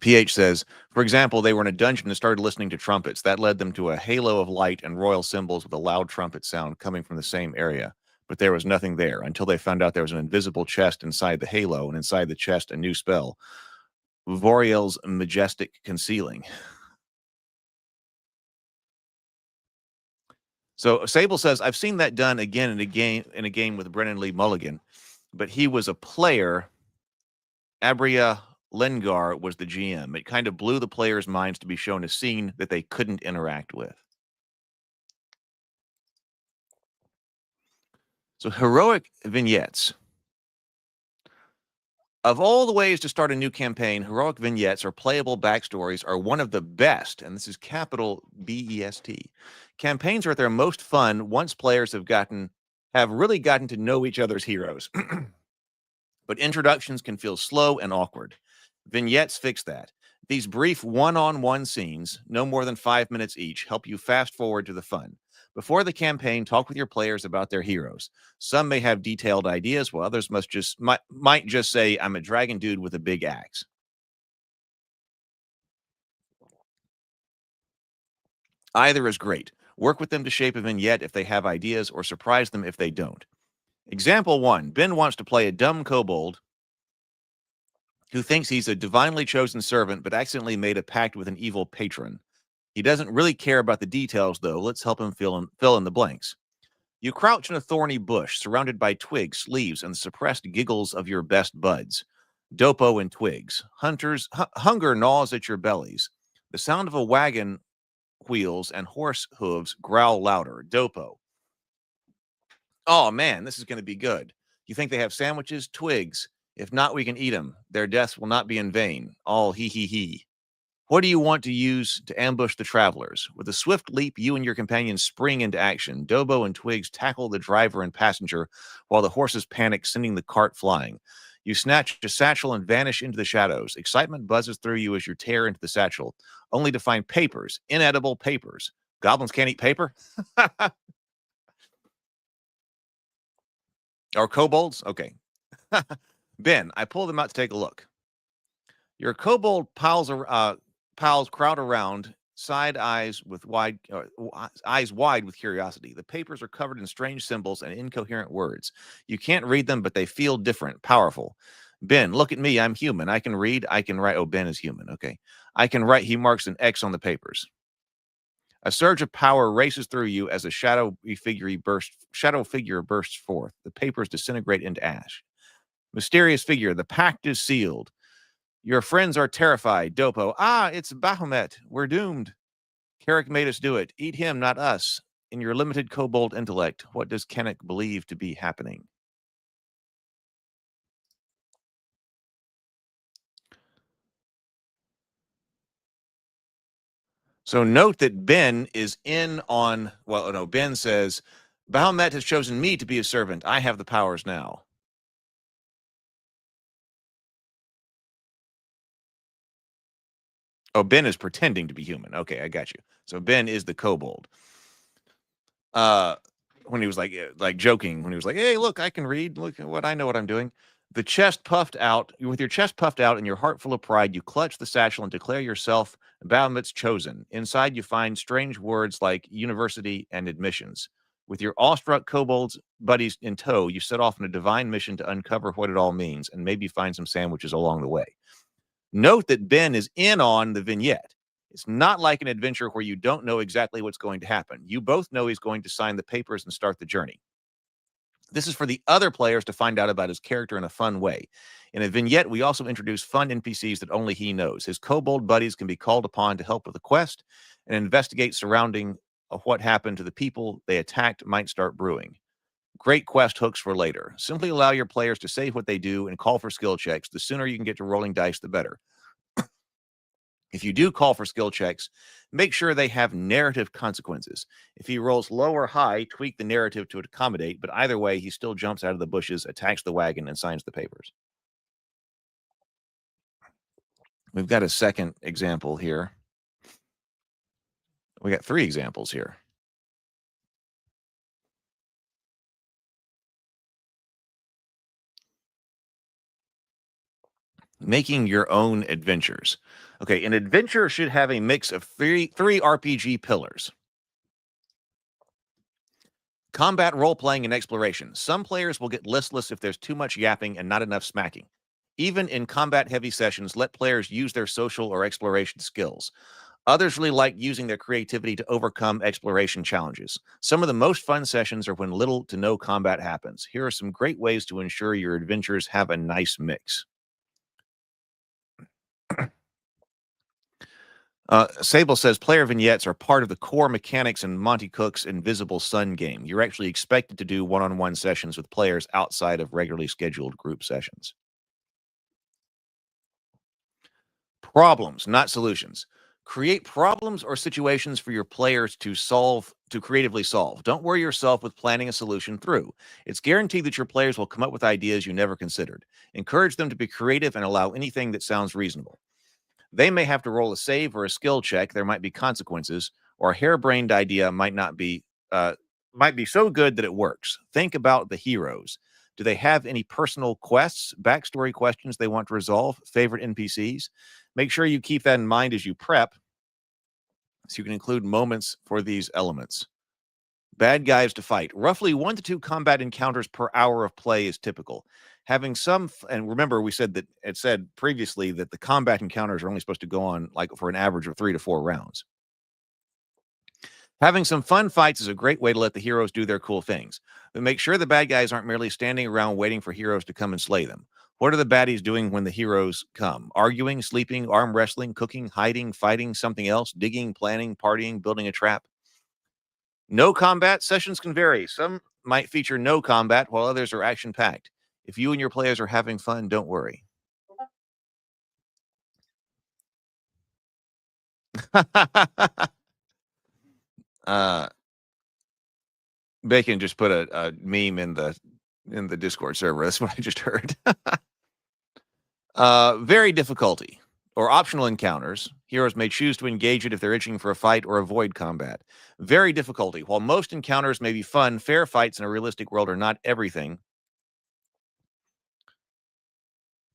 [SPEAKER 1] PH says, for example, they were in a dungeon and started listening to trumpets. That led them to a halo of light and royal symbols with a loud trumpet sound coming from the same area. But there was nothing there until they found out there was an invisible chest inside the halo, and inside the chest, a new spell, Voriel's Majestic Concealing. So Sable says, I've seen that done again and again in a game with Brennan Lee Mulligan, but he was a player. Abria Lengar was the GM. It kind of blew the players' minds to be shown a scene that they couldn't interact with. So heroic vignettes. Of all the ways to start a new campaign, heroic vignettes or playable backstories are one of the best, and this is capital BEST. Campaigns are at their most fun once players have really gotten to know each other's heroes. But introductions can feel slow and awkward. Vignettes fix that. These brief one-on-one scenes, no more than 5 minutes each, help you fast forward to the fun. Before the campaign, talk with your players about their heroes. Some may have detailed ideas, while others might just say, I'm a dragon dude with a big axe. Either is great. Work with them to shape a vignette if they have ideas, or surprise them if they don't. Example 1. Ben wants to play a dumb kobold who thinks he's a divinely chosen servant but accidentally made a pact with an evil patron. He doesn't really care about the details, though. Let's help him fill in the blanks. You crouch in a thorny bush, surrounded by twigs, leaves, and the suppressed giggles of your best buds. Dopo and twigs. Hunger gnaws at your bellies. The sound of a wagon wheels and horse hooves growl louder. Dopo. Oh, man, this is going to be good. You think they have sandwiches? Twigs. If not, we can eat them. Their deaths will not be in vain. All he. What do you want to use to ambush the travelers? With a swift leap, you and your companions spring into action. Dobo and Twigs tackle the driver and passenger while the horses panic, sending the cart flying. You snatch a satchel and vanish into the shadows. Excitement buzzes through you as you tear into the satchel, only to find papers, inedible papers. Goblins can't eat paper? Or kobolds? Okay. Ben, I pull them out to take a look. Your kobold pals crowd around, eyes wide with curiosity. The papers are covered in strange symbols and incoherent words. You can't read them, but they feel different, powerful. Ben, look at me. I'm human. I can read. I can write. Oh, Ben is human. Okay. I can write. He marks an X on the papers. A surge of power races through you as a shadow figure bursts forth. The papers disintegrate into ash. Mysterious figure. The pact is sealed. Your friends are terrified. Dopo. It's Baphomet. We're doomed. Carrick made us do it. Eat him, not us. In your limited kobold intellect, what does Kennick believe to be happening? So note that Ben is in on, Ben says, Baphomet has chosen me to be his servant. I have the powers now. Oh, Ben is pretending to be human. Okay, I got you. So Ben is the kobold. When he was like joking, when he was like, hey, look, I can read. Look at what I know what I'm doing. The chest puffed out, with your chest puffed out and your heart full of pride, you clutch the satchel and declare yourself Baphomet's chosen. Inside, you find strange words like university and admissions. With your awestruck kobolds buddies in tow, you set off on a divine mission to uncover what it all means and maybe find some sandwiches along the way. Note that Ben is in on the vignette. It's not like an adventure where you don't know exactly what's going to happen. You both know he's going to sign the papers and start the journey. This is for the other players to find out about his character in a fun way. In a vignette, we also introduce fun NPCs that only he knows. His kobold buddies can be called upon to help with the quest and investigate surrounding what happened to the people they attacked might start brewing. Great quest hooks for later. Simply allow your players to say what they do and call for skill checks. The sooner you can get to rolling dice, the better. If you do call for skill checks, make sure they have narrative consequences. If he rolls low or high, tweak the narrative to accommodate, but either way, he still jumps out of the bushes, attacks the wagon, and signs the papers. We've got a second example here. We got 3 examples here. Making your own adventures. Okay, an adventure should have a mix of three RPG pillars. Combat, role-playing, and exploration. Some players will get listless if there's too much yapping and not enough smacking. Even in combat-heavy sessions, let players use their social or exploration skills. Others really like using their creativity to overcome exploration challenges. Some of the most fun sessions are when little to no combat happens. Here are some great ways to ensure your adventures have a nice mix. Sable says player vignettes are part of the core mechanics in Monty Cook's Invisible Sun game. You're actually expected to do one-on-one sessions with players outside of regularly scheduled group sessions. Problems, not solutions. Create problems or situations for your players to creatively solve. Don't worry yourself with planning a solution through. It's guaranteed that your players will come up with ideas you never considered. Encourage them to be creative and allow anything that sounds reasonable. They may have to roll a save or a skill check. There might be consequences, or a harebrained idea might be so good that it works. Think about the heroes. Do they have any personal quests, backstory questions they want to resolve, favorite NPCs? Make sure you keep that in mind as you prep, so you can include moments for these elements. Bad guys to fight. Roughly 1 to 2 combat encounters per hour of play is typical. Having some, and remember, we said that it said previously that the combat encounters are only supposed to go on like for an average of 3 to 4 rounds. Having some fun fights is a great way to let the heroes do their cool things. But make sure the bad guys aren't merely standing around waiting for heroes to come and slay them. What are the baddies doing when the heroes come? Arguing, sleeping, arm wrestling, cooking, hiding, fighting, something else, digging, planning, partying, building a trap? No combat sessions can vary. Some might feature no combat, while others are action-packed. If you and your players are having fun, don't worry. Bacon just put a meme in the Discord server. That's what I just heard. Very difficulty or optional encounters. Heroes may choose to engage it if they're itching for a fight or avoid combat. Very difficulty. While most encounters may be fun, fair fights in a realistic world are not everything.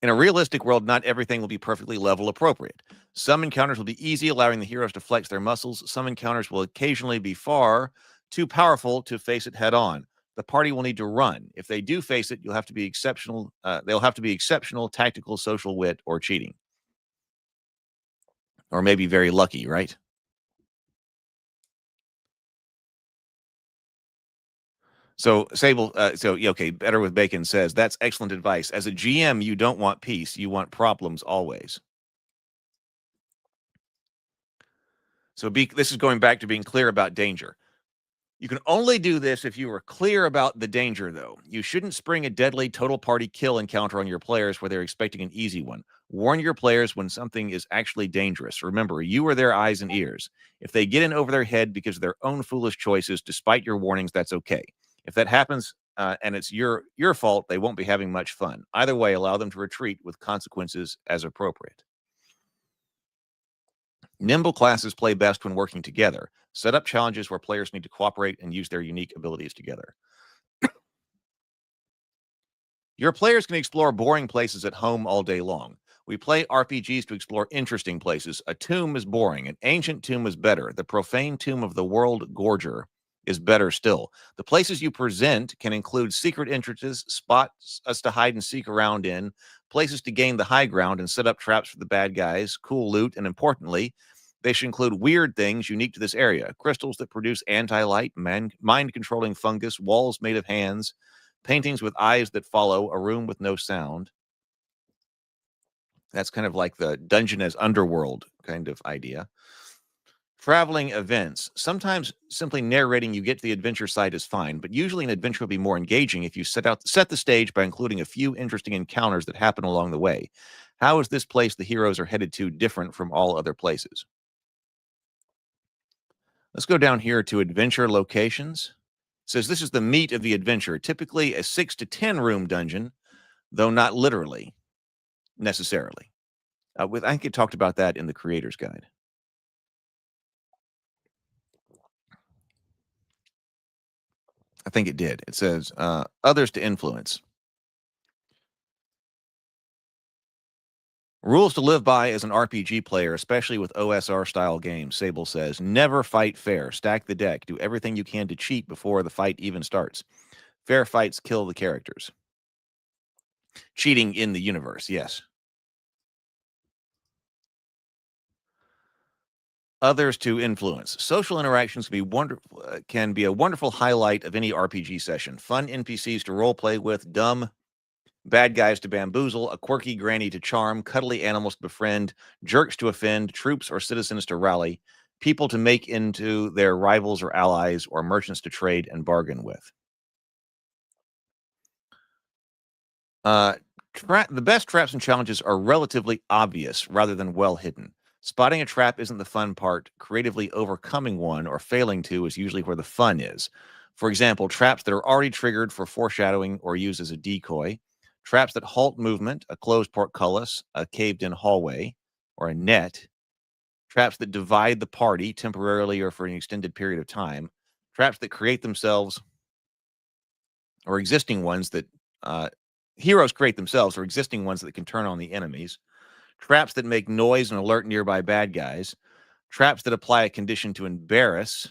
[SPEAKER 1] In a realistic world, not everything will be perfectly level appropriate. Some encounters will be easy, allowing the heroes to flex their muscles. Some encounters will occasionally be far too powerful to face it head on. The party will need to run. If they do face it, you'll have to be exceptional. They'll have to be exceptional tactical, social wit, or cheating. Or maybe very lucky, right? So Sable, okay, Better with Bacon says, that's excellent advice. As a GM, you don't want peace. You want problems always. So this is going back to being clear about danger. You can only do this if you are clear about the danger, though. You shouldn't spring a deadly total party kill encounter on your players where they're expecting an easy one. Warn your players when something is actually dangerous. Remember, you are their eyes and ears. If they get in over their head because of their own foolish choices, despite your warnings, that's okay. If that happens and it's your fault, they won't be having much fun. Either way, allow them to retreat with consequences as appropriate. Nimble classes play best when working together. Set up challenges where players need to cooperate and use their unique abilities together. Your players can explore boring places at home all day long. We play RPGs to explore interesting places. A tomb is boring. An ancient tomb is better. The profane tomb of the world gorger is better still. The places you present can include secret entrances, spots us to hide and seek around in, places to gain the high ground and set up traps for the bad guys, cool loot, and importantly, they should include weird things unique to this area. Crystals that produce anti-light, mind-controlling fungus, walls made of hands, paintings with eyes that follow, a room with no sound. That's kind of like the dungeon as underworld kind of idea. Traveling events. Sometimes simply narrating you get to the adventure site is fine, but usually an adventure will be more engaging if you set the stage by including a few interesting encounters that happen along the way. How is this place the heroes are headed to different from all other places? Let's go down here to adventure locations. It says this is the meat of the adventure, typically a 6 to 10 room dungeon, though not literally, necessarily. I think it talked about that in the creator's guide. I think it did. It says others to influence. Rules to live by as an RPG player, especially with OSR-style games, Sable says. Never fight fair. Stack the deck. Do everything you can to cheat before the fight even starts. Fair fights kill the characters. Cheating in the universe, yes. Others to influence. Social interactions can be a wonderful highlight of any RPG session. Fun NPCs to roleplay with, dumb bad guys to bamboozle, a quirky granny to charm, cuddly animals to befriend, jerks to offend, troops or citizens to rally, people to make into their rivals or allies, or merchants to trade and bargain with. The best traps and challenges are relatively obvious rather than well hidden. Spotting a trap isn't the fun part. Creatively overcoming one or failing to is usually where the fun is. For example, traps that are already triggered for foreshadowing or used as a decoy, traps that halt movement, a closed portcullis, a caved-in hallway, or a net, traps that divide the party temporarily or for an extended period of time, traps that create themselves or existing ones that heroes create themselves or existing ones that can turn on the enemies, traps that make noise and alert nearby bad guys, traps that apply a condition to embarrass,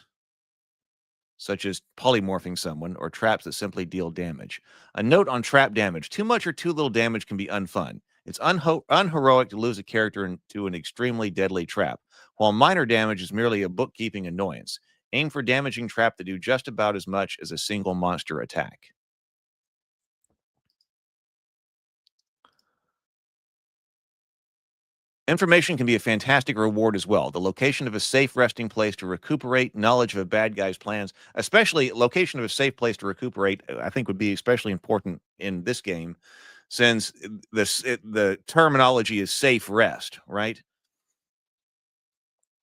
[SPEAKER 1] such as polymorphing someone, or traps that simply deal damage. A note on trap damage: too much or too little damage can be unfun. It's unheroic to lose a character into an extremely deadly trap, while minor damage is merely a bookkeeping annoyance. Aim for damaging trap that do just about as much as a single monster attack. Information can be a fantastic reward as well. The location of a safe resting place to recuperate, knowledge of a bad guy's plans, especially location of a safe place to recuperate, I think would be especially important in this game, since the terminology is safe rest, right?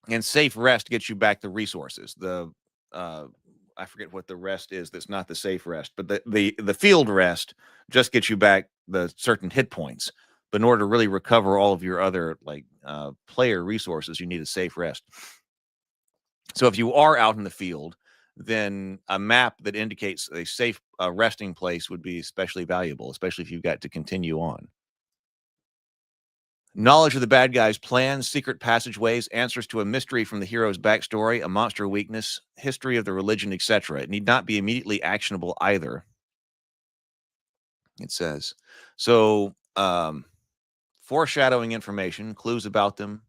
[SPEAKER 1] And safe rest gets you back the resources. I forget what the rest is that's not the safe rest, but the field rest just gets you back the certain hit points. But in order to really recover all of your other player resources, you need a safe rest. So if you are out in the field, then a map that indicates a safe resting place would be especially valuable, especially if you've got to continue on. Knowledge of the bad guy's plans, secret passageways, answers to a mystery from the hero's backstory, a monster weakness, history of the religion, etc. It need not be immediately actionable either, it says. So, foreshadowing information, clues about them,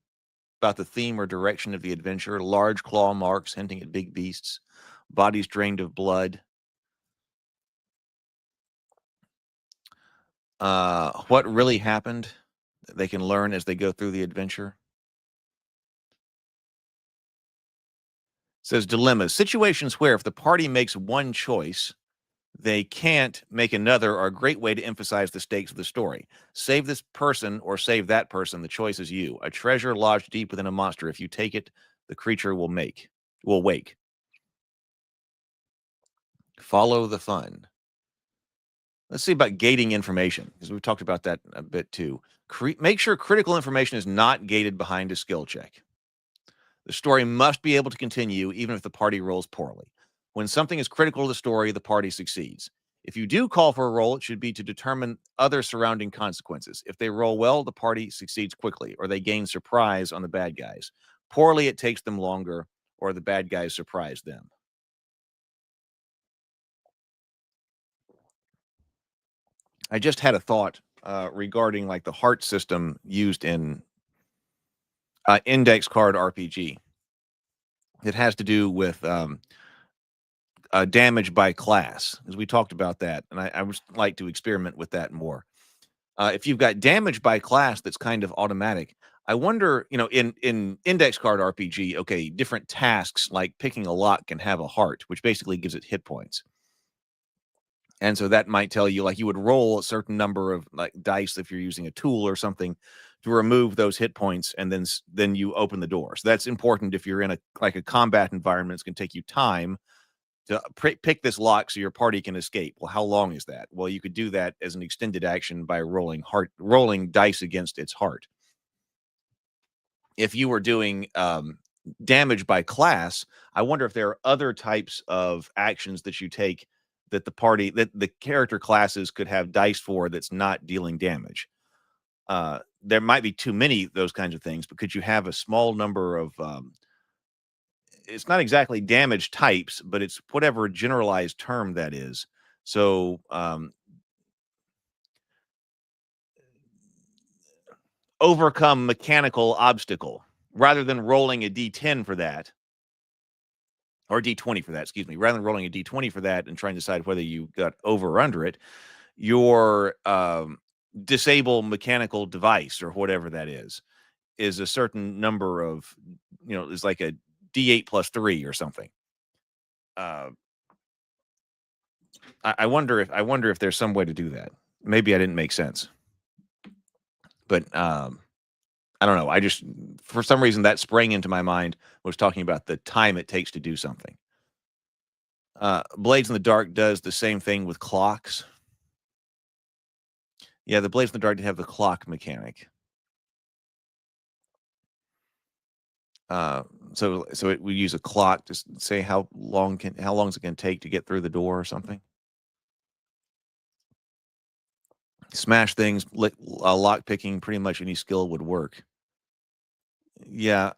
[SPEAKER 1] about the theme or direction of the adventure, large claw marks hinting at big beasts, bodies drained of blood. What really happened, they can learn as they go through the adventure. It says dilemmas, situations where if the party makes one choice, they can't make another, are a great way to emphasize the stakes of the story. Save this person or save that person. The choice is you. A treasure lodged deep within a monster. If you take it, the creature will wake. Follow the fun. Let's see about gating information, because we've talked about that a bit too. Make sure critical information is not gated behind a skill check. The story must be able to continue even if the party rolls poorly. When something is critical to the story, the party succeeds. If you do call for a roll, it should be to determine other surrounding consequences. If they roll well, the party succeeds quickly, or they gain surprise on the bad guys. Poorly, it takes them longer, or the bad guys surprise them. I just had a thought regarding like the heart system used in index card RPG. It has to do with damage by class, as we talked about that, and I would like to experiment with that more. If you've got damage by class that's kind of automatic, I wonder, in index card RPG, okay, different tasks like picking a lock can have a heart, which basically gives it hit points. And so that might tell you, like, you would roll a certain number of like dice if you're using a tool or something to remove those hit points, and then you open the door. So that's important if you're in a combat environment. It's going to take you time to pick this lock so your party can escape. Well, how long is that? Well, you could do that as an extended action by rolling dice against its heart. If you were doing damage by class, I wonder if there are other types of actions that you take that the character classes could have dice for that's not dealing damage. There might be too many of those kinds of things, but could you have a small number of it's not exactly damage types, but it's whatever generalized term that is. So overcome mechanical obstacle, rather than rolling a d10 for that, or d20 for that, excuse me, rather than rolling a d20 for that and trying to decide whether you got over or under it, your disable mechanical device or whatever that is a certain number of, is like a d8 plus 3 or something. I wonder if there's some way to do that. Maybe I didn't make sense, but I don't know. I just, for some reason, that sprang into my mind was talking about the time it takes to do something. Blades in the Dark does the same thing with clocks. Yeah, the Blades in the Dark have the clock mechanic. So we use a clock to say how long is it going to take to get through the door or something. Smash things, lock picking, pretty much any skill would work. Yeah.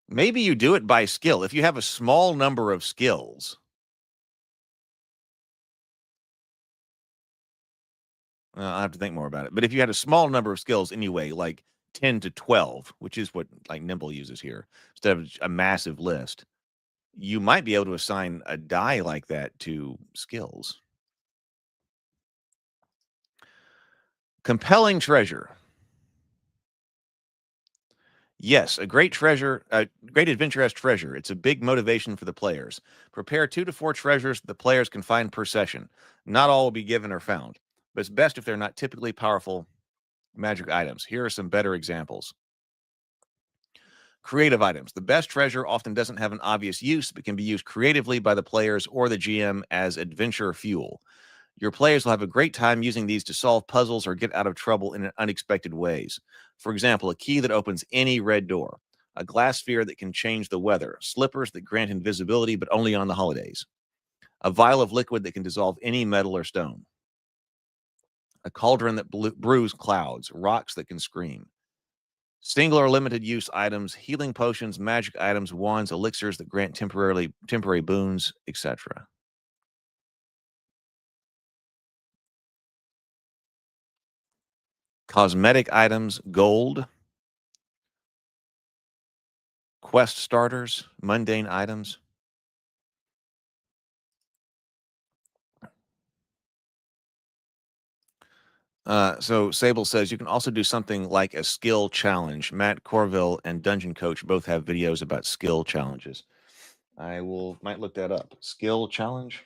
[SPEAKER 1] Maybe you do it by skill. If you have a small number of skills, I'll have to think more about it. But if you had a small number of skills anyway, like 10 to 12, which is what like Nimble uses here, instead of a massive list, you might be able to assign a die like that to skills. Compelling treasure. Yes, a great adventure has treasure. It's a big motivation for the players. Prepare 2 to 4 treasures the players can find per session. Not all will be given or found, but it's best if they're not typically powerful magic items. Here are some better examples. Creative items. The best treasure often doesn't have an obvious use, but can be used creatively by the players or the GM as adventure fuel. Your players will have a great time using these to solve puzzles or get out of trouble in unexpected ways. For example, a key that opens any red door, a glass sphere that can change the weather, slippers that grant invisibility but only on the holidays, a vial of liquid that can dissolve any metal or stone, a cauldron that brews clouds, rocks that can scream, single or limited use items, healing potions, magic items, wands, elixirs that grant temporary boons, etc. Cosmetic items, gold, quest starters, mundane items. So Sable says you can also do something like a skill challenge. Matt Corville and Dungeon Coach both have videos about skill challenges. I might look that up. Skill challenge.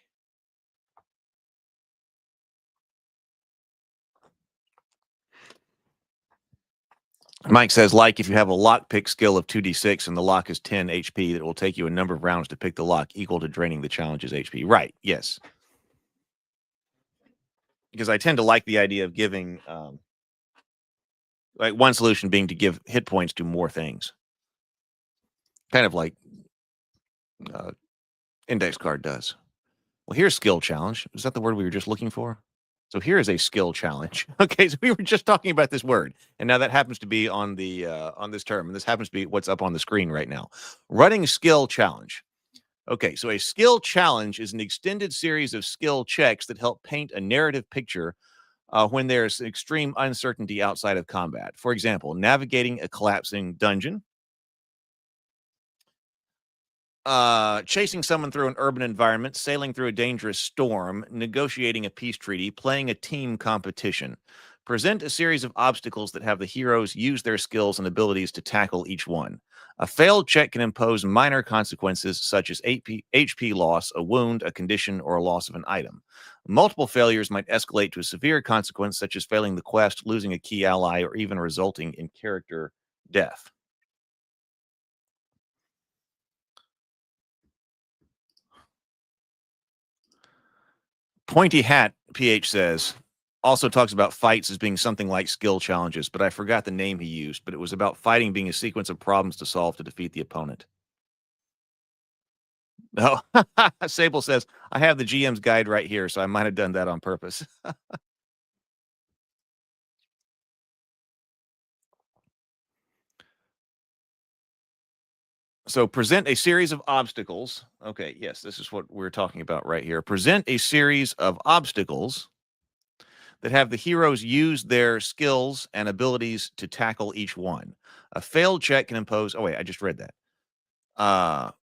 [SPEAKER 1] Mike says, like if you have a lockpick skill of 2d6 and the lock is 10 HP, that will take you a number of rounds to pick the lock equal to draining the challenge's HP. Right, yes. Because I tend to like the idea of giving, like one solution being to give hit points to more things. Kind of like index card does. Well, here's skill challenge. Is that the word we were just looking for? So here is a skill challenge. Okay, so we were just talking about this word, and now that happens to be on the on this term, and this happens to be what's up on the screen right now. Running skill challenge. Okay, so a skill challenge is an extended series of skill checks that help paint a narrative picture when there's extreme uncertainty outside of combat. For example, navigating a collapsing dungeon, chasing someone through an urban environment, sailing through a dangerous storm, negotiating a peace treaty, playing a team competition. Present a series of obstacles that have the heroes use their skills and abilities to tackle each one. A failed check can impose minor consequences such as HP loss, a wound, a condition, or a loss of an item. Multiple failures might escalate to a severe consequence such as failing the quest, losing a key ally, or even resulting in character death. Pointy Hat PH says, also talks about fights as being something like skill challenges, but I forgot the name he used, but it was about fighting being a sequence of problems to solve to defeat the opponent. Oh, Sable says, I have the GM's guide right here, so I might have done that on purpose. So present a series of obstacles. Okay, yes, this is what we're talking about right here. Present a series of obstacles that have the heroes use their skills and abilities to tackle each one. A failed check can impose. Oh, wait, I just read that.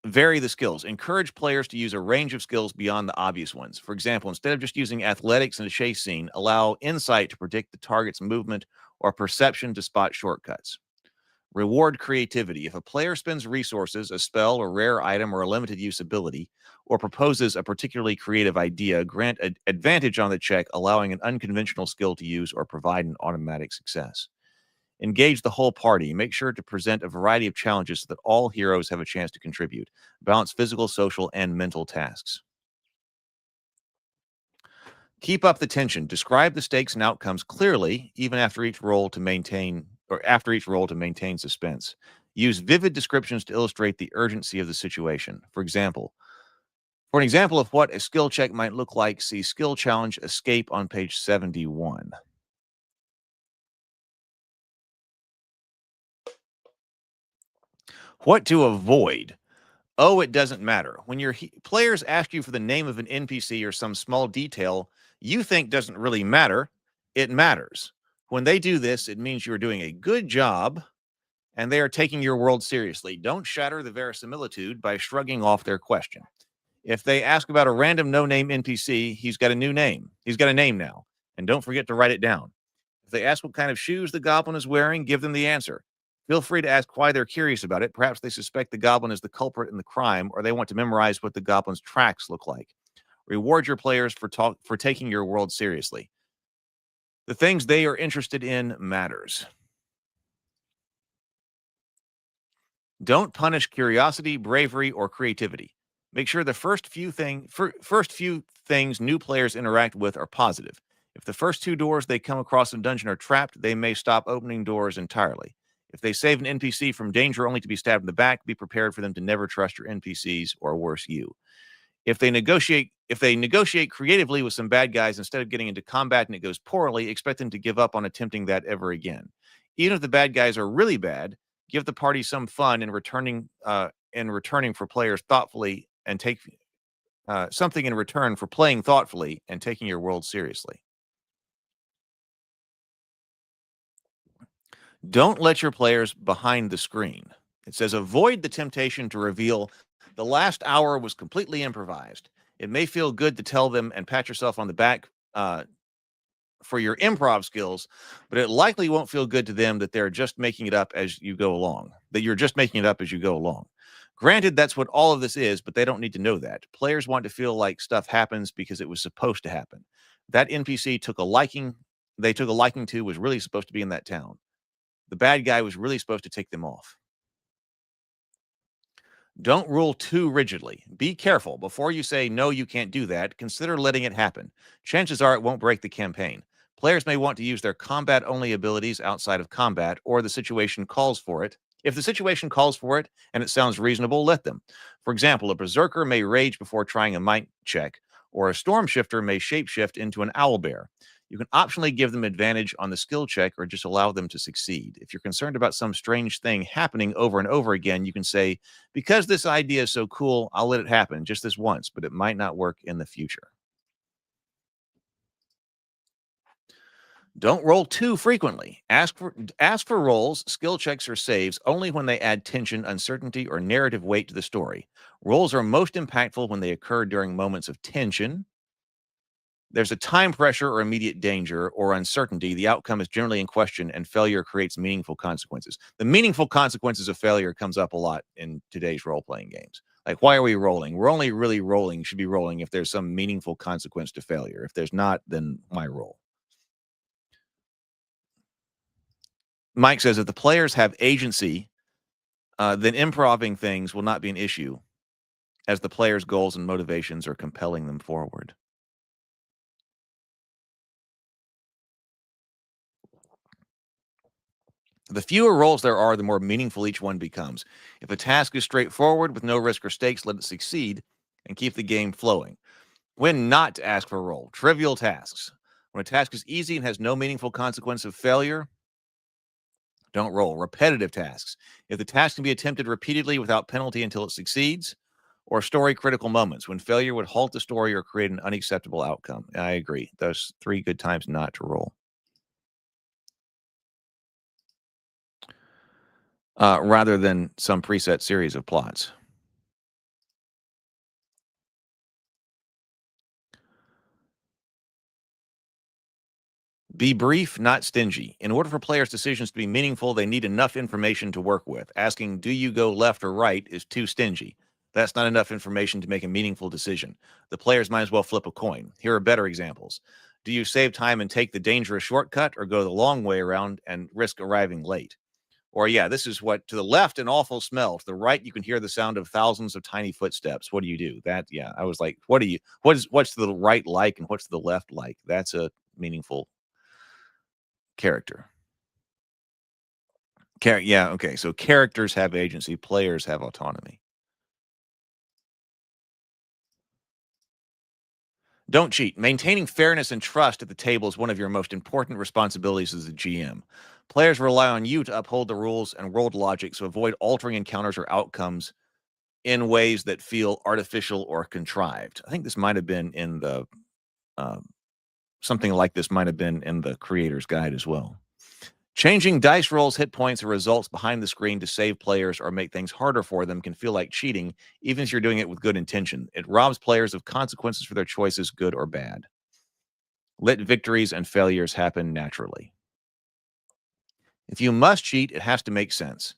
[SPEAKER 1] Vary the skills. Encourage players to use a range of skills beyond the obvious ones. For example, instead of just using athletics in a chase scene, allow insight to predict the target's movement or perception to spot shortcuts. Reward creativity. If a player spends resources, a spell, a rare item, or a limited use ability, or proposes a particularly creative idea, grant an advantage on the check, allowing an unconventional skill to use or provide an automatic success. Engage the whole party. Make sure to present a variety of challenges so that all heroes have a chance to contribute. Balance physical, social, and mental tasks. Keep up the tension. Describe the stakes and outcomes clearly, even after each roll to maintain suspense. Use vivid descriptions to illustrate the urgency of the situation. For an example of what a skill check might look like, see Skill Challenge Escape on page 71. What to avoid? Oh, it doesn't matter. When your players ask you for the name of an NPC or some small detail you think doesn't really matter, it matters. When they do this, it means you are doing a good job and they are taking your world seriously. Don't shatter the verisimilitude by shrugging off their question. If they ask about a random no-name NPC, he's got a new name. He's got a name now, and don't forget to write it down. If they ask what kind of shoes the goblin is wearing, give them the answer. Feel free to ask why they're curious about it. Perhaps they suspect the goblin is the culprit in the crime, or they want to memorize what the goblin's tracks look like. Reward your players for taking your world seriously. The things they are interested in matters. Don't punish curiosity, bravery, or creativity. Make sure the first few things new players interact with are positive. If the first two doors they come across in a dungeon are trapped, they may stop opening doors entirely. If they save an NPC from danger only to be stabbed in the back, be prepared for them to never trust your NPCs or worse, you. If they negotiate creatively with some bad guys instead of getting into combat and it goes poorly, expect them to give up on attempting that ever again. Even if the bad guys are really bad, give the party some fun in returning for players thoughtfully and take something in return for playing thoughtfully and taking your world seriously. Don't let your players behind the screen. It says avoid the temptation to reveal the last hour was completely improvised. It may feel good to tell them and pat yourself on the back for your improv skills, but it likely won't feel good to them that they're just making it up as you go along, Granted, that's what all of this is, but they don't need to know that. Players want to feel like stuff happens because it was supposed to happen. That NPC they took a liking to was really supposed to be in that town. The bad guy was really supposed to take them off. Don't rule too rigidly. Be careful. Before you say, no, you can't do that, consider letting it happen. Chances are it won't break the campaign. Players may want to use their combat-only abilities outside of combat, or the situation calls for it. If the situation calls for it and it sounds reasonable, let them. For example, a berserker may rage before trying a might check, or a storm shifter may shapeshift into an owlbear. You can optionally give them advantage on the skill check or just allow them to succeed. If you're concerned about some strange thing happening over and over again, you can say, because this idea is so cool, I'll let it happen just this once, but it might not work in the future. Don't roll too frequently. Ask for rolls, skill checks, or saves only when they add tension, uncertainty, or narrative weight to the story. Rolls are most impactful when they occur during moments of tension. There's a time pressure or immediate danger or uncertainty. The outcome is generally in question, and failure creates meaningful consequences. The meaningful consequences of failure comes up a lot in today's role-playing games. Like, why are we rolling? We're only really should be rolling if there's some meaningful consequence to failure. If there's not, then why roll? Mike says, if the players have agency, then improving things will not be an issue, as the players' goals and motivations are compelling them forward. The fewer rolls there are, the more meaningful each one becomes. If a task is straightforward with no risk or stakes, let it succeed and keep the game flowing. When not to ask for a roll, trivial tasks. When a task is easy and has no meaningful consequence of failure, don't roll. Repetitive tasks. If the task can be attempted repeatedly without penalty until it succeeds, or story critical moments when failure would halt the story or create an unacceptable outcome. I agree. Those 3 good times not to roll. Rather than some preset series of plots. Be brief, not stingy. In order for players' decisions to be meaningful, they need enough information to work with. Asking, do you go left or right, is too stingy. That's not enough information to make a meaningful decision. The players might as well flip a coin. Here are better examples. Do you save time and take the dangerous shortcut, or go the long way around and risk arriving late? Or, yeah, this is what, to the left, an awful smell. To the right, you can hear the sound of thousands of tiny footsteps. What do you do? That, yeah, I was like, what's the right like and what's the left like? That's a meaningful character. Yeah, okay. So characters have agency, players have autonomy. Don't cheat. Maintaining fairness and trust at the table is one of your most important responsibilities as a GM. Players rely on you to uphold the rules and world logic, so avoid altering encounters or outcomes in ways that feel artificial or contrived. I think this might have been in the something like this might have been in the creator's guide as well. Changing dice rolls, hit points, or results behind the screen to save players or make things harder for them can feel like cheating, even if you're doing it with good intention. It robs players of consequences for their choices, good or bad. Let victories and failures happen naturally. If you must cheat, it has to make sense.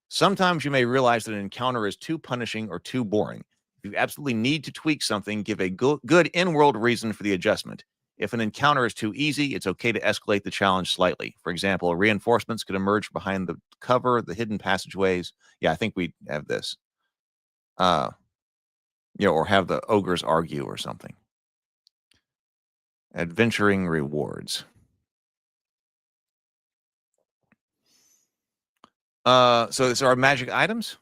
[SPEAKER 1] Sometimes you may realize that an encounter is too punishing or too boring. If you absolutely need to tweak something, give a good in-world reason for the adjustment. If an encounter is too easy, it's okay to escalate the challenge slightly. For example, reinforcements could emerge behind the cover, the hidden passageways. Yeah, I think we have this. Or have the ogres argue or something. Adventuring rewards. So these are magic items.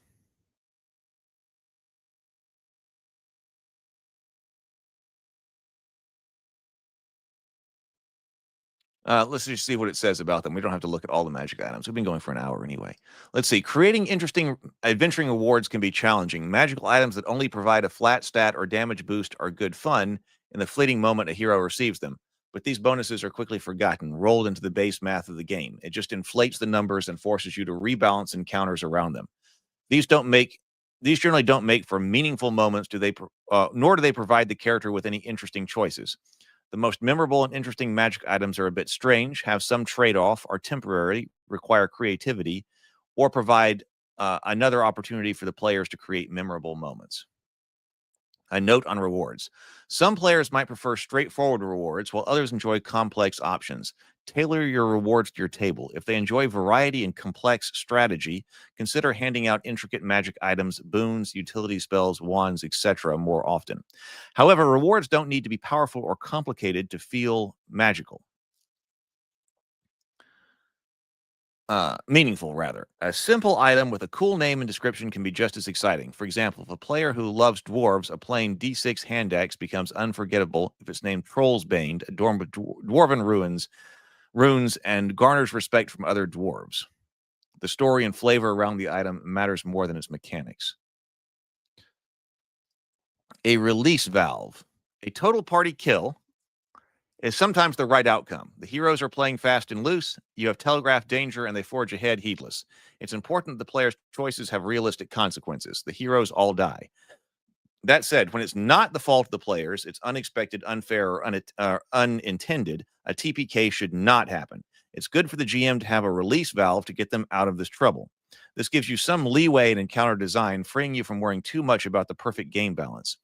[SPEAKER 1] Let's just see what it says about them. We don't have to look at all the magic items. We've been going for an hour anyway. Let's see. Creating interesting adventuring rewards can be challenging. Magical items that only provide a flat stat or damage boost are good fun in the fleeting moment a hero receives them. But these bonuses are quickly forgotten, rolled into the base math of the game. It just inflates the numbers and forces you to rebalance encounters around them. These generally don't make for meaningful moments, nor do they provide the character with any interesting choices. The most memorable and interesting magic items are a bit strange, have some trade-off, are temporary, require creativity, or provide another opportunity for the players to create memorable moments. A note on rewards. Some players might prefer straightforward rewards, while others enjoy complex options. Tailor your rewards to your table. If they enjoy variety and complex strategy, consider handing out intricate magic items, boons, utility spells, wands, etc. more often. However, rewards don't need to be powerful or complicated to feel magical. Meaningful, rather. A simple item with a cool name and description can be just as exciting. For example, if a player who loves dwarves, a plain D6 hand axe becomes unforgettable if it's named Troll's Bane, adorned with dwarven runes, and garners respect from other dwarves. The story and flavor around the item matters more than its mechanics. A release valve. A total party kill is sometimes the right outcome. The heroes are playing fast and loose, you have telegraphed danger, and they forge ahead heedless. It's important that the player's choices have realistic consequences. The heroes all die. That said, when it's not the fault of the players, it's unexpected, unfair, or unintended, a TPK should not happen. It's good for the GM to have a release valve to get them out of this trouble. This gives you some leeway in encounter design, freeing you from worrying too much about the perfect game balance.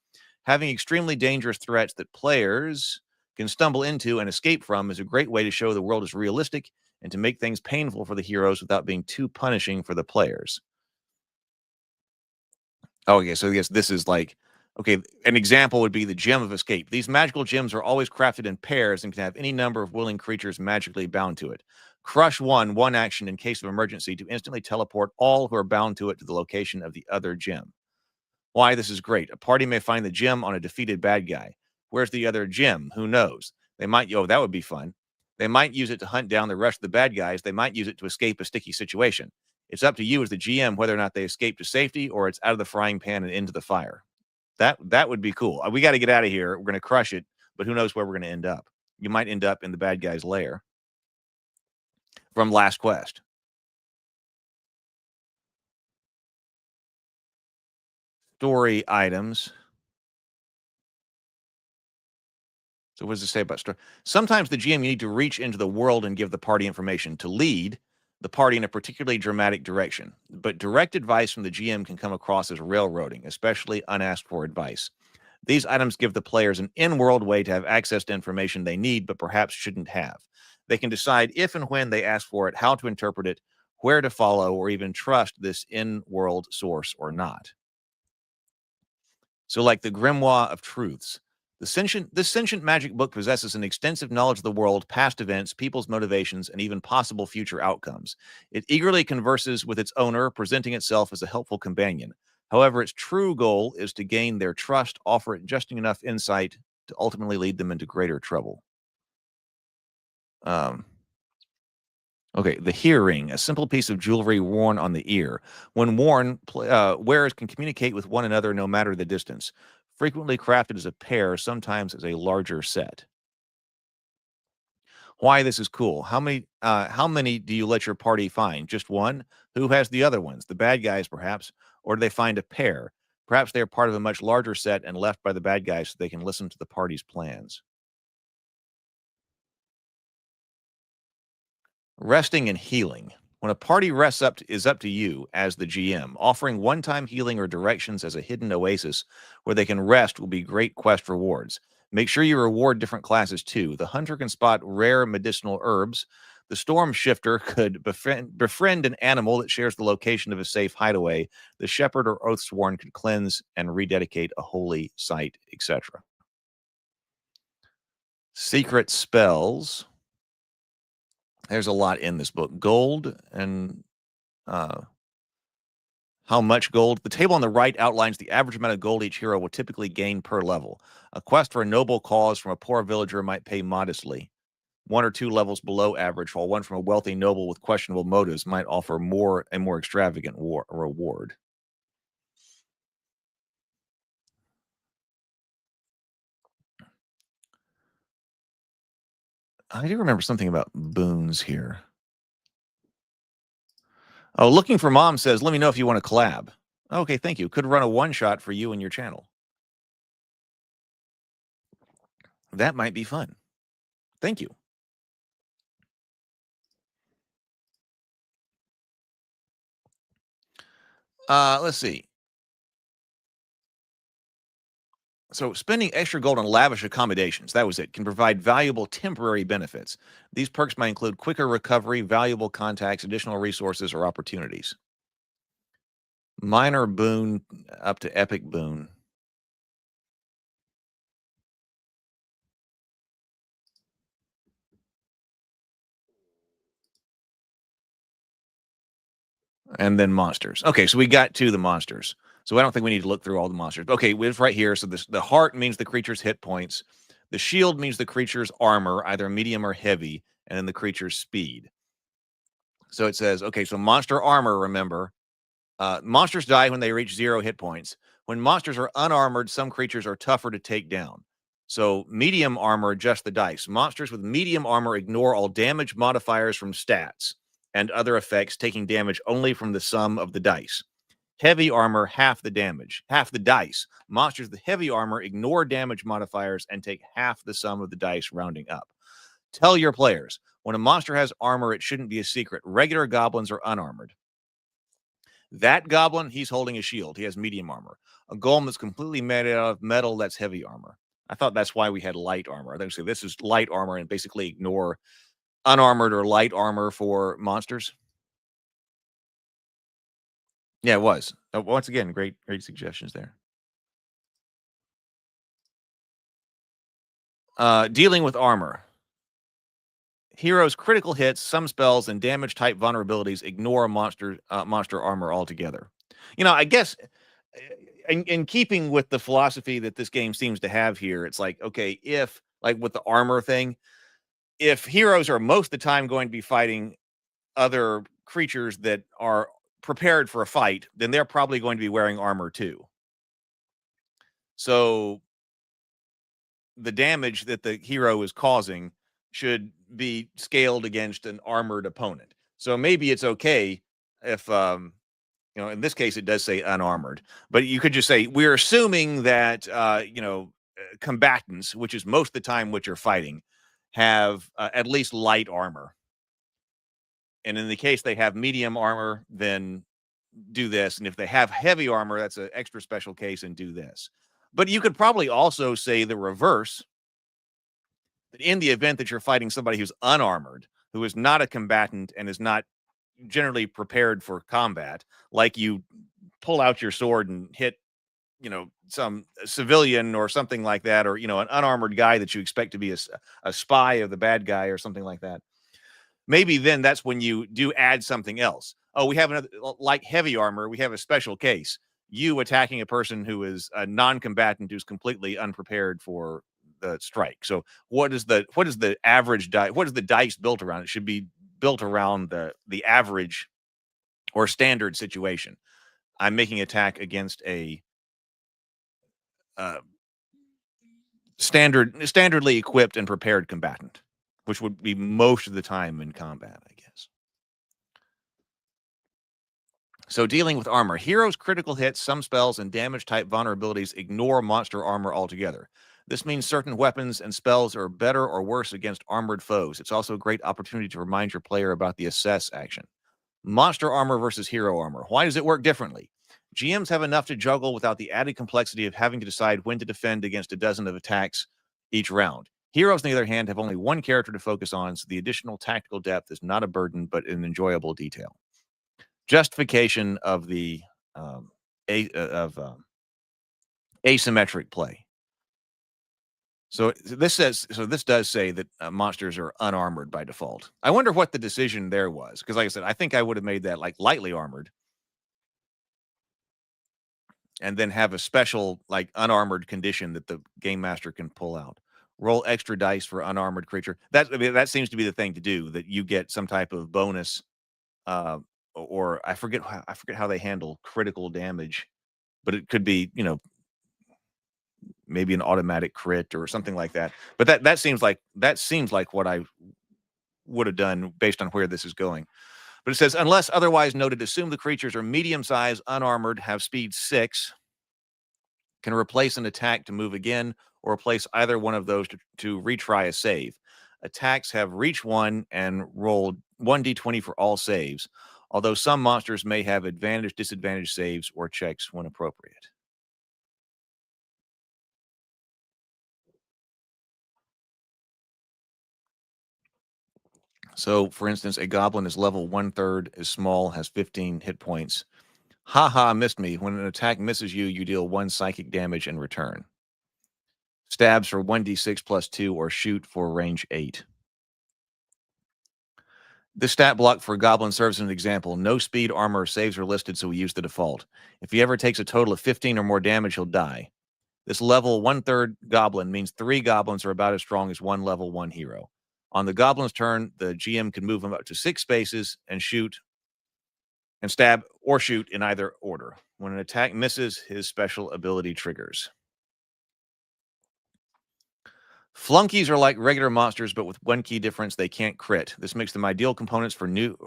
[SPEAKER 1] Having extremely dangerous threats that players can stumble into and escape from is a great way to show the world is realistic and to make things painful for the heroes without being too punishing for the players. Oh, yeah, so yes, this is like, okay, an example would be the Gem of Escape. These magical gems are always crafted in pairs and can have any number of willing creatures magically bound to it. Crush one action in case of emergency to instantly teleport all who are bound to it to the location of the other gem. Why this is great. A party may find the gem on a defeated bad guy. Where's the other gem? Who knows? They might, that would be fun. They might use it to hunt down the rest of the bad guys. They might use it to escape a sticky situation. It's up to you as the GM whether or not they escape to safety or it's out of the frying pan and into the fire. That would be cool. We got to get out of here. We're going to crush it, but who knows where we're going to end up. You might end up in the bad guy's lair from Last Quest. Story items. So what does it say about story? Sometimes the GM, you need to reach into the world and give the party information to lead the party in a particularly dramatic direction. But direct advice from the GM can come across as railroading, especially unasked for advice. These items give the players an in-world way to have access to information they need, but perhaps shouldn't have. They can decide if and when they ask for it, how to interpret it, where to follow, or even trust this in-world source or not. So like the Grimoire of Truths. This sentient magic book possesses an extensive knowledge of the world, past events, people's motivations, and even possible future outcomes. It eagerly converses with its owner, presenting itself as a helpful companion. However, its true goal is to gain their trust, offer it just enough insight to ultimately lead them into greater trouble. Okay, the hearing, a simple piece of jewelry worn on the ear. When worn, wearers can communicate with one another no matter the distance. Frequently crafted as a pair, sometimes as a larger set. Why this is cool. How many do you let your party find? Just one? Who has the other ones? The bad guys, perhaps? Or do they find a pair? Perhaps they are part of a much larger set and left by the bad guys so they can listen to the party's plans. Resting and healing. When a party rests is up to you as the GM. Offering one-time healing or directions as a hidden oasis where they can rest will be great quest rewards. Make sure you reward different classes too. The hunter can spot rare medicinal herbs. The storm shifter could befriend an animal that shares the location of a safe hideaway. The shepherd or oathsworn could cleanse and rededicate a holy site, etc. Secret spells. There's a lot in this book. Gold and how much gold. The table on the right outlines the average amount of gold each hero will typically gain per level. A quest for a noble cause from a poor villager might pay modestly, 1 or 2 levels below average, while one from a wealthy noble with questionable motives might offer a more extravagant reward. I do remember something about boons here. Oh, Looking for Mom says, let me know if you want to collab. Okay, thank you. Could run a one-shot for you and your channel. That might be fun. Thank you. Let's see. So spending extra gold on lavish accommodations, that was it, can provide valuable temporary benefits. These perks might include quicker recovery, valuable contacts, additional resources, or opportunities. Minor boon up to epic boon. And then monsters. Okay, so we got to the monsters. So I don't think we need to look through all the monsters. Okay, it's right here. So the heart means the creature's hit points. The shield means the creature's armor, either medium or heavy, and then the creature's speed. So it says, okay, so monster armor, remember, monsters die when they reach 0 hit points. When monsters are unarmored, some creatures are tougher to take down. So medium armor adjusts the dice. Monsters with medium armor ignore all damage modifiers from stats and other effects, taking damage only from the sum of the dice. Heavy armor, half the damage, half the dice. Monsters with heavy armor ignore damage modifiers and take half the sum of the dice, rounding up. Tell your players, when a monster has armor, it shouldn't be a secret. Regular goblins are unarmored. That goblin, he's holding a shield. He has medium armor. A golem that's completely made out of metal, that's heavy armor. I thought that's why we had light armor. I think so. This is light armor and basically ignore unarmored or light armor for monsters. Yeah, it was. Once again, great suggestions there. Dealing with armor. Heroes' critical hits, some spells, and damage type vulnerabilities ignore monster armor altogether. You know, I guess in keeping with the philosophy that this game seems to have here, it's like, okay, if like with the armor thing, if heroes are most of the time going to be fighting other creatures that are prepared for a fight, then they're probably going to be wearing armor too. So the damage that the hero is causing should be scaled against an armored opponent. So maybe it's okay if in this case it does say unarmored, but you could just say we're assuming that combatants, which is most of the time what you're fighting, have at least light armor. And in the case they have medium armor, then do this. And if they have heavy armor, that's an extra special case and do this. But you could probably also say the reverse, that in the event that you're fighting somebody who's unarmored, who is not a combatant and is not generally prepared for combat, like you pull out your sword and hit, some civilian or something like that, or, an unarmored guy that you expect to be a spy of the bad guy or something like that. Maybe then that's when you do add something else. Oh, we have another, like heavy armor, we have a special case. You attacking a person who is a non-combatant who's completely unprepared for the strike. So what is the average die? What is the dice built around? It should be built around the average or standard situation. I'm making attack against a standardly equipped and prepared combatant, which would be most of the time in combat, I guess. So dealing with armor, heroes' critical hits, some spells, and damage type vulnerabilities ignore monster armor altogether. This means certain weapons and spells are better or worse against armored foes. It's also a great opportunity to remind your player about the assess action. Monster armor versus hero armor. Why does it work differently? GMs have enough to juggle without the added complexity of having to decide when to defend against a dozen of attacks each round. Heroes, on the other hand, have only one character to focus on, so the additional tactical depth is not a burden, but an enjoyable detail. Justification of the asymmetric play. So this does say that monsters are unarmored by default. I wonder what the decision there was, because like I said, I think I would have made that like lightly armored, and then have a special like unarmored condition that the game master can pull out. Roll extra dice for unarmored creature. That seems to be the thing to do. That you get some type of bonus, or I forget how they handle critical damage, but it could be maybe an automatic crit or something like that. But that seems like what I would have done based on where this is going. But it says, unless otherwise noted, assume the creatures are medium-sized, unarmored, have speed 6, can replace an attack to move again, or replace either one of those to retry a save. Attacks have reach 1 and roll 1d20 for all saves, although some monsters may have advantage, disadvantage saves or checks when appropriate. So, for instance, a goblin is level 1/3, is small, has 15 hit points. Haha, missed me. When an attack misses you, you deal 1 psychic damage in return. Stabs for 1d6 plus 2 or shoot for range 8. The stat block for Goblin serves as an example. No speed, armor, or saves are listed, so we use the default. If he ever takes a total of 15 or more damage, he'll die. This level 1/3 Goblin means 3 Goblins are about as strong as 1 level 1 hero. On the Goblin's turn, the GM can move him up to 6 spaces and shoot and stab or shoot in either order. When an attack misses, his special ability triggers. Flunkies are like regular monsters, but with one key difference: they can't crit. This makes them ideal opponents for new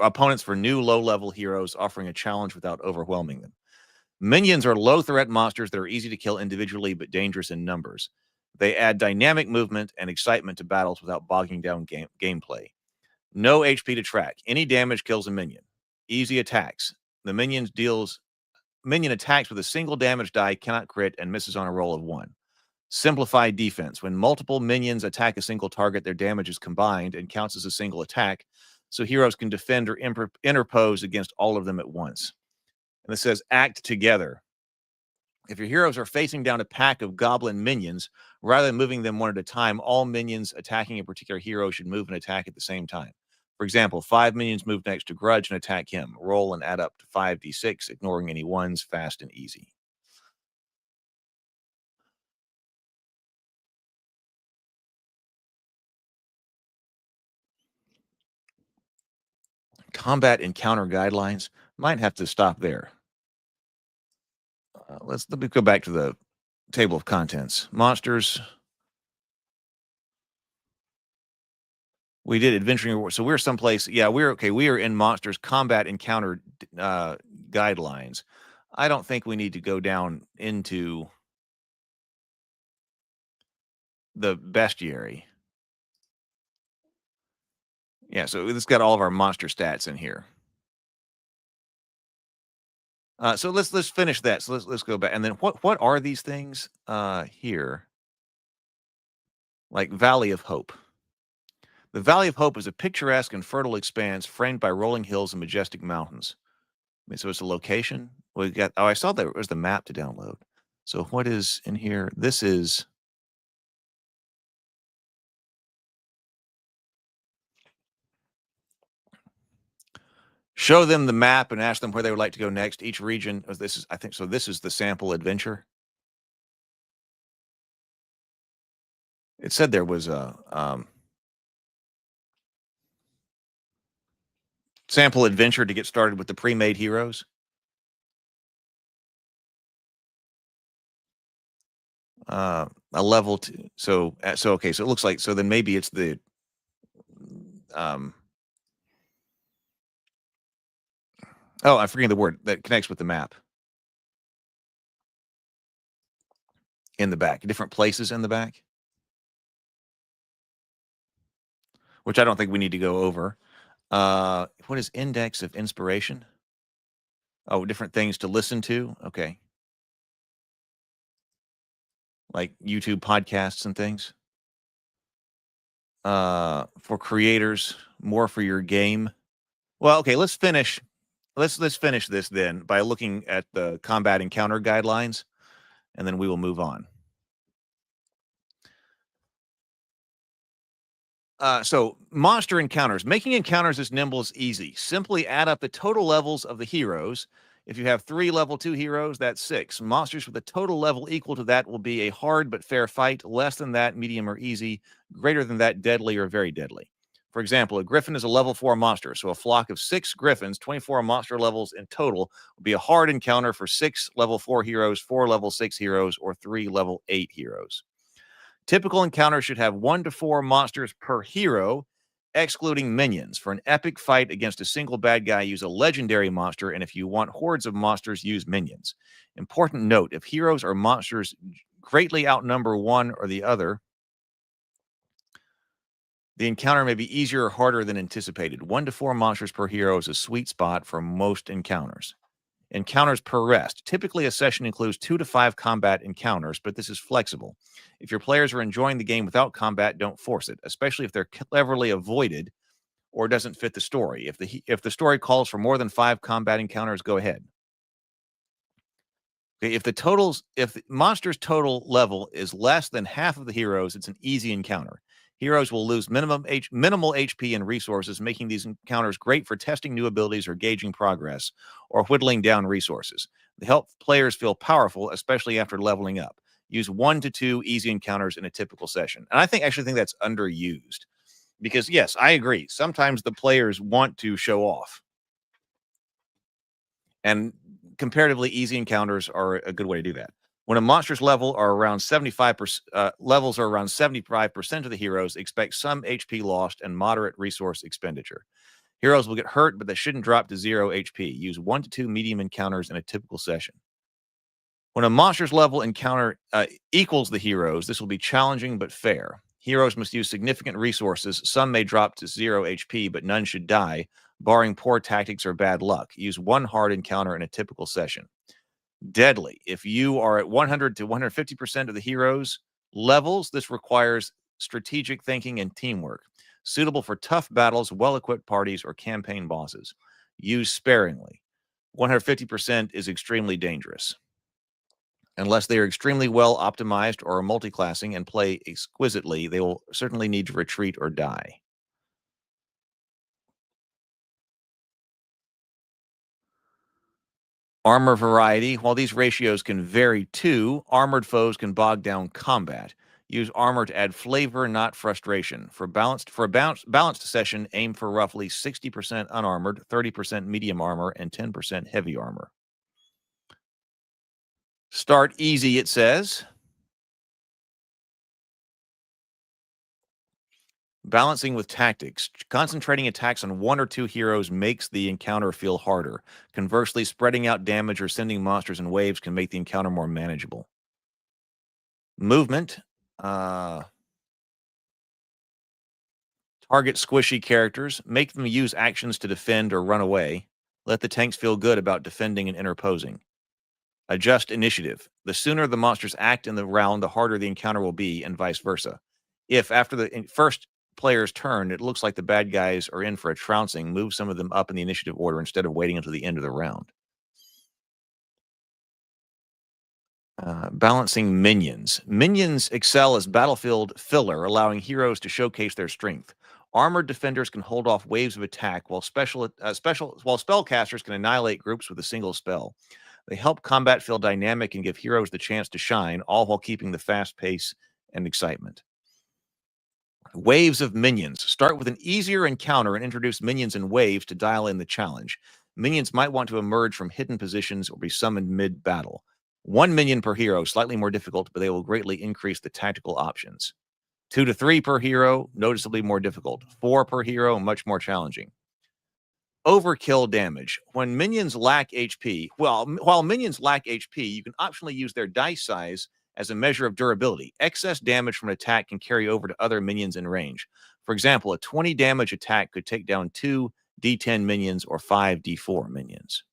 [SPEAKER 1] low-level heroes, offering a challenge without overwhelming them. Minions are low-threat monsters that are easy to kill individually, but dangerous in numbers. They add dynamic movement and excitement to battles without bogging down gameplay. No HP to track. Any damage kills a minion. Easy attacks. The minion attacks with a single damage die, cannot crit, and misses on a roll of 1. Simplified defense. When multiple minions attack a single target, their damage is combined and counts as a single attack, so heroes can defend or interpose against all of them at once. And it says act together. If your heroes are facing down a pack of goblin minions, rather than moving them one at a time, all minions attacking a particular hero should move and attack at the same time. For example, 5 minions move next to Grudge and attack him. Roll and add up to 5d6, ignoring any ones, fast and easy. Combat encounter guidelines. Might have to stop there. Let me go back to the table of contents. Monsters. We did adventuring. So we're someplace. Yeah, we're okay. We are in monsters combat encounter guidelines. I don't think we need to go down into the bestiary. Yeah, so it's got all of our monster stats in here. So let's finish that. So let's go back. And then what are these things here? Like Valley of Hope. The Valley of Hope is a picturesque and fertile expanse framed by rolling hills and majestic mountains. I mean, so it's a location. We got. Oh, I saw that it was the map to download. So what is in here? This is. Show them the map and ask them where they would like to go next. Each region. This is, I think, so. This is the sample adventure. It said there was a sample adventure to get started with the pre-made heroes. A level 2. So okay. So it looks like, so then maybe it's the oh, I'm forgetting the word that connects with the map. In the back, different places in the back, which I don't think we need to go over. What is index of inspiration? Oh, different things to listen to. Okay. Like YouTube podcasts and things. For creators, more for your game. Well, okay, let's finish. Let's finish this then by looking at the combat encounter guidelines, and then we will move on. So monster encounters. Making encounters as nimble as easy. Simply add up the total levels of the heroes. If you have 3 level 2 heroes, that's 6. Monsters with a total level equal to that will be a hard but fair fight. Less than that, medium or easy. Greater than that, deadly or very deadly. For example, a griffin is a level 4 monster, so a flock of 6 griffins, 24 monster levels in total, will be a hard encounter for 6 level 4 heroes, 4 level 6 heroes, or 3 level 8 heroes. Typical encounters should have 1 to 4 monsters per hero, excluding minions. For an epic fight against a single bad guy, use a legendary monster, and if you want hordes of monsters, use minions. Important note, if heroes or monsters greatly outnumber one or the other, the encounter may be easier or harder than anticipated. 1 to 4 monsters per hero is a sweet spot for most encounters. Encounters per rest. Typically, a session includes 2 to 5 combat encounters, but this is flexible. If your players are enjoying the game without combat, don't force it, especially if they're cleverly avoided or doesn't fit the story. If the story calls for more than 5 combat encounters, go ahead. Okay, if the monster's total level is less than half of the heroes, it's an easy encounter. Heroes will lose minimal HP and resources, making these encounters great for testing new abilities or gauging progress or whittling down resources. They help players feel powerful, especially after leveling up. Use 1 to 2 easy encounters in a typical session. And I actually think that's underused because, yes, I agree. Sometimes the players want to show off. And comparatively easy encounters are a good way to do that. When a monster's levels are around 75% of the heroes, expect some HP lost and moderate resource expenditure. Heroes will get hurt, but they shouldn't drop to 0 HP. Use 1 to 2 medium encounters in a typical session. When a monster's level encounter equals the heroes, this will be challenging but fair. Heroes must use significant resources. Some may drop to 0 HP, but none should die, barring poor tactics or bad luck. Use 1 hard encounter in a typical session. Deadly. If you are at 100 to 150% of the heroes' levels, this requires strategic thinking and teamwork. Suitable for tough battles, well-equipped parties, or campaign bosses. Use sparingly. 150% is extremely dangerous. Unless they are extremely well optimized or are multi-classing and play exquisitely, they will certainly need to retreat or die. Armor variety. While these ratios can vary too, armored foes can bog down combat. Use armor to add flavor, not frustration. For a balanced session, aim for roughly 60% unarmored, 30% medium armor, and 10% heavy armor. Start easy, it says. Balancing with tactics. Concentrating attacks on one or two heroes makes the encounter feel harder. Conversely, spreading out damage or sending monsters in waves can make the encounter more manageable. Movement. Target squishy characters. Make them use actions to defend or run away. Let the tanks feel good about defending and interposing. Adjust initiative. The sooner the monsters act in the round, the harder the encounter will be, and vice versa. If after the first player's turn, it looks like the bad guys are in for a trouncing, move some of them up in the initiative order instead of waiting until the end of the round. Balancing minions. Minions excel as battlefield filler, allowing heroes to showcase their strength. Armored defenders can hold off waves of attack, while spellcasters can annihilate groups with a single spell. They help combat feel dynamic and give heroes the chance to shine, all while keeping the fast pace and excitement. Waves of minions. Start with an easier encounter and introduce minions in waves to dial in the challenge. Minions might want to emerge from hidden positions or be summoned mid-battle. 1 minion per hero, slightly more difficult, but they will greatly increase the tactical options. 2 to 3 per hero, noticeably more difficult. 4 per hero, much more challenging. Overkill damage. When minions lack HP, while minions lack HP, you can optionally use their dice size as a measure of durability. Excess damage from an attack can carry over to other minions in range. For example, a 20 damage attack could take down 2 D10 minions or 5 D4 minions.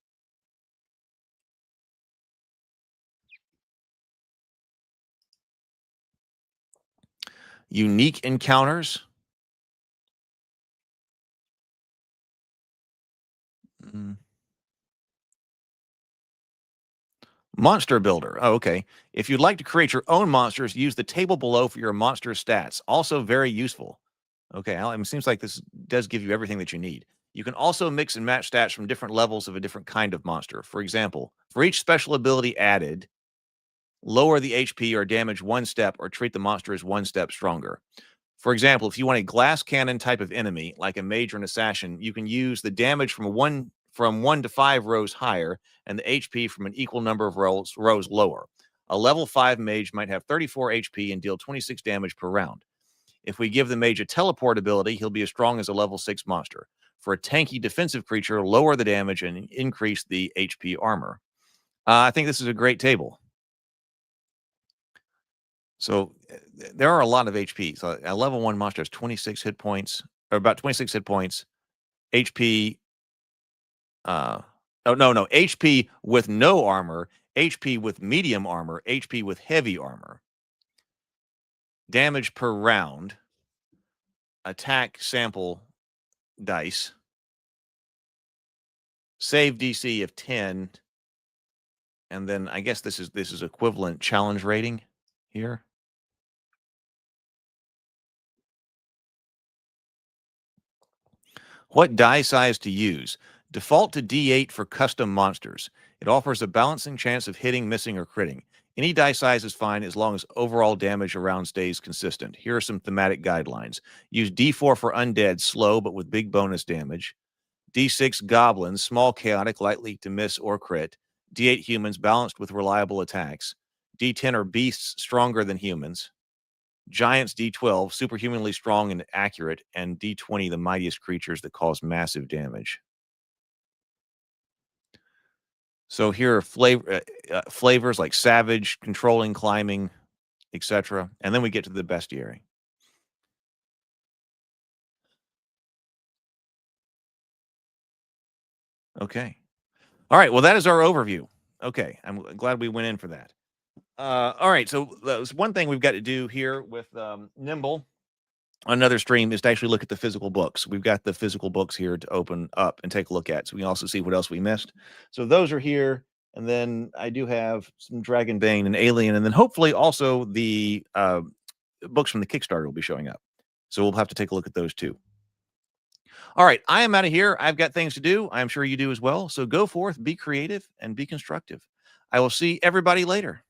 [SPEAKER 1] Unique encounters. Monster Builder. Oh, okay. If you'd like to create your own monsters, use the table below for your monster stats. Also very useful. Okay, it seems like this does give you everything that you need. You can also mix and match stats from different levels of a different kind of monster. For example, for each special ability added, lower the HP or damage 1 step or treat the monster as 1 step stronger. For example, if you want a glass cannon type of enemy, like a mage or an assassin, you can use the damage from 1 to 5 rows higher and the HP from an equal number of rows lower. A level 5 mage might have 34 HP and deal 26 damage per round. If we give the mage a teleport ability, he'll be as strong as a level 6 monster. For a tanky defensive creature, lower the damage and increase the HP armor. I think this is a great table. So there are a lot of HP. So a level 1 monster has 26 hit points, or about 26 hit points. HP. HP with no armor, HP with medium armor, HP with heavy armor. Damage per round. Attack sample dice. Save DC of 10. And then I guess this is equivalent challenge rating here. What die size to use? Default to D8 for custom monsters. It offers a balancing chance of hitting, missing, or critting. Any die size is fine as long as overall damage around stays consistent. Here are some thematic guidelines. Use D4 for undead, slow but with big bonus damage. D6 goblins, small, chaotic, likely to miss or crit. D8 humans, balanced with reliable attacks. D10 are beasts, stronger than humans. Giants, D12, superhumanly strong and accurate. And D20, the mightiest creatures that cause massive damage. So here are flavors like savage, controlling, climbing, etc. And then we get to the bestiary. Okay. All right. Well, that is our overview. Okay. I'm glad we went in for that. All right. So that's one thing we've got to do here with Nimble. Another stream is to actually look at the physical books. We've got the physical books here to open up and take a look at. So we can also see what else we missed. So those are here. And then I do have some Dragonbane and Alien. And then hopefully also the books from the Kickstarter will be showing up. So we'll have to take a look at those too. All right. I am out of here. I've got things to do. I'm sure you do as well. So go forth, be creative, and be constructive. I will see everybody later.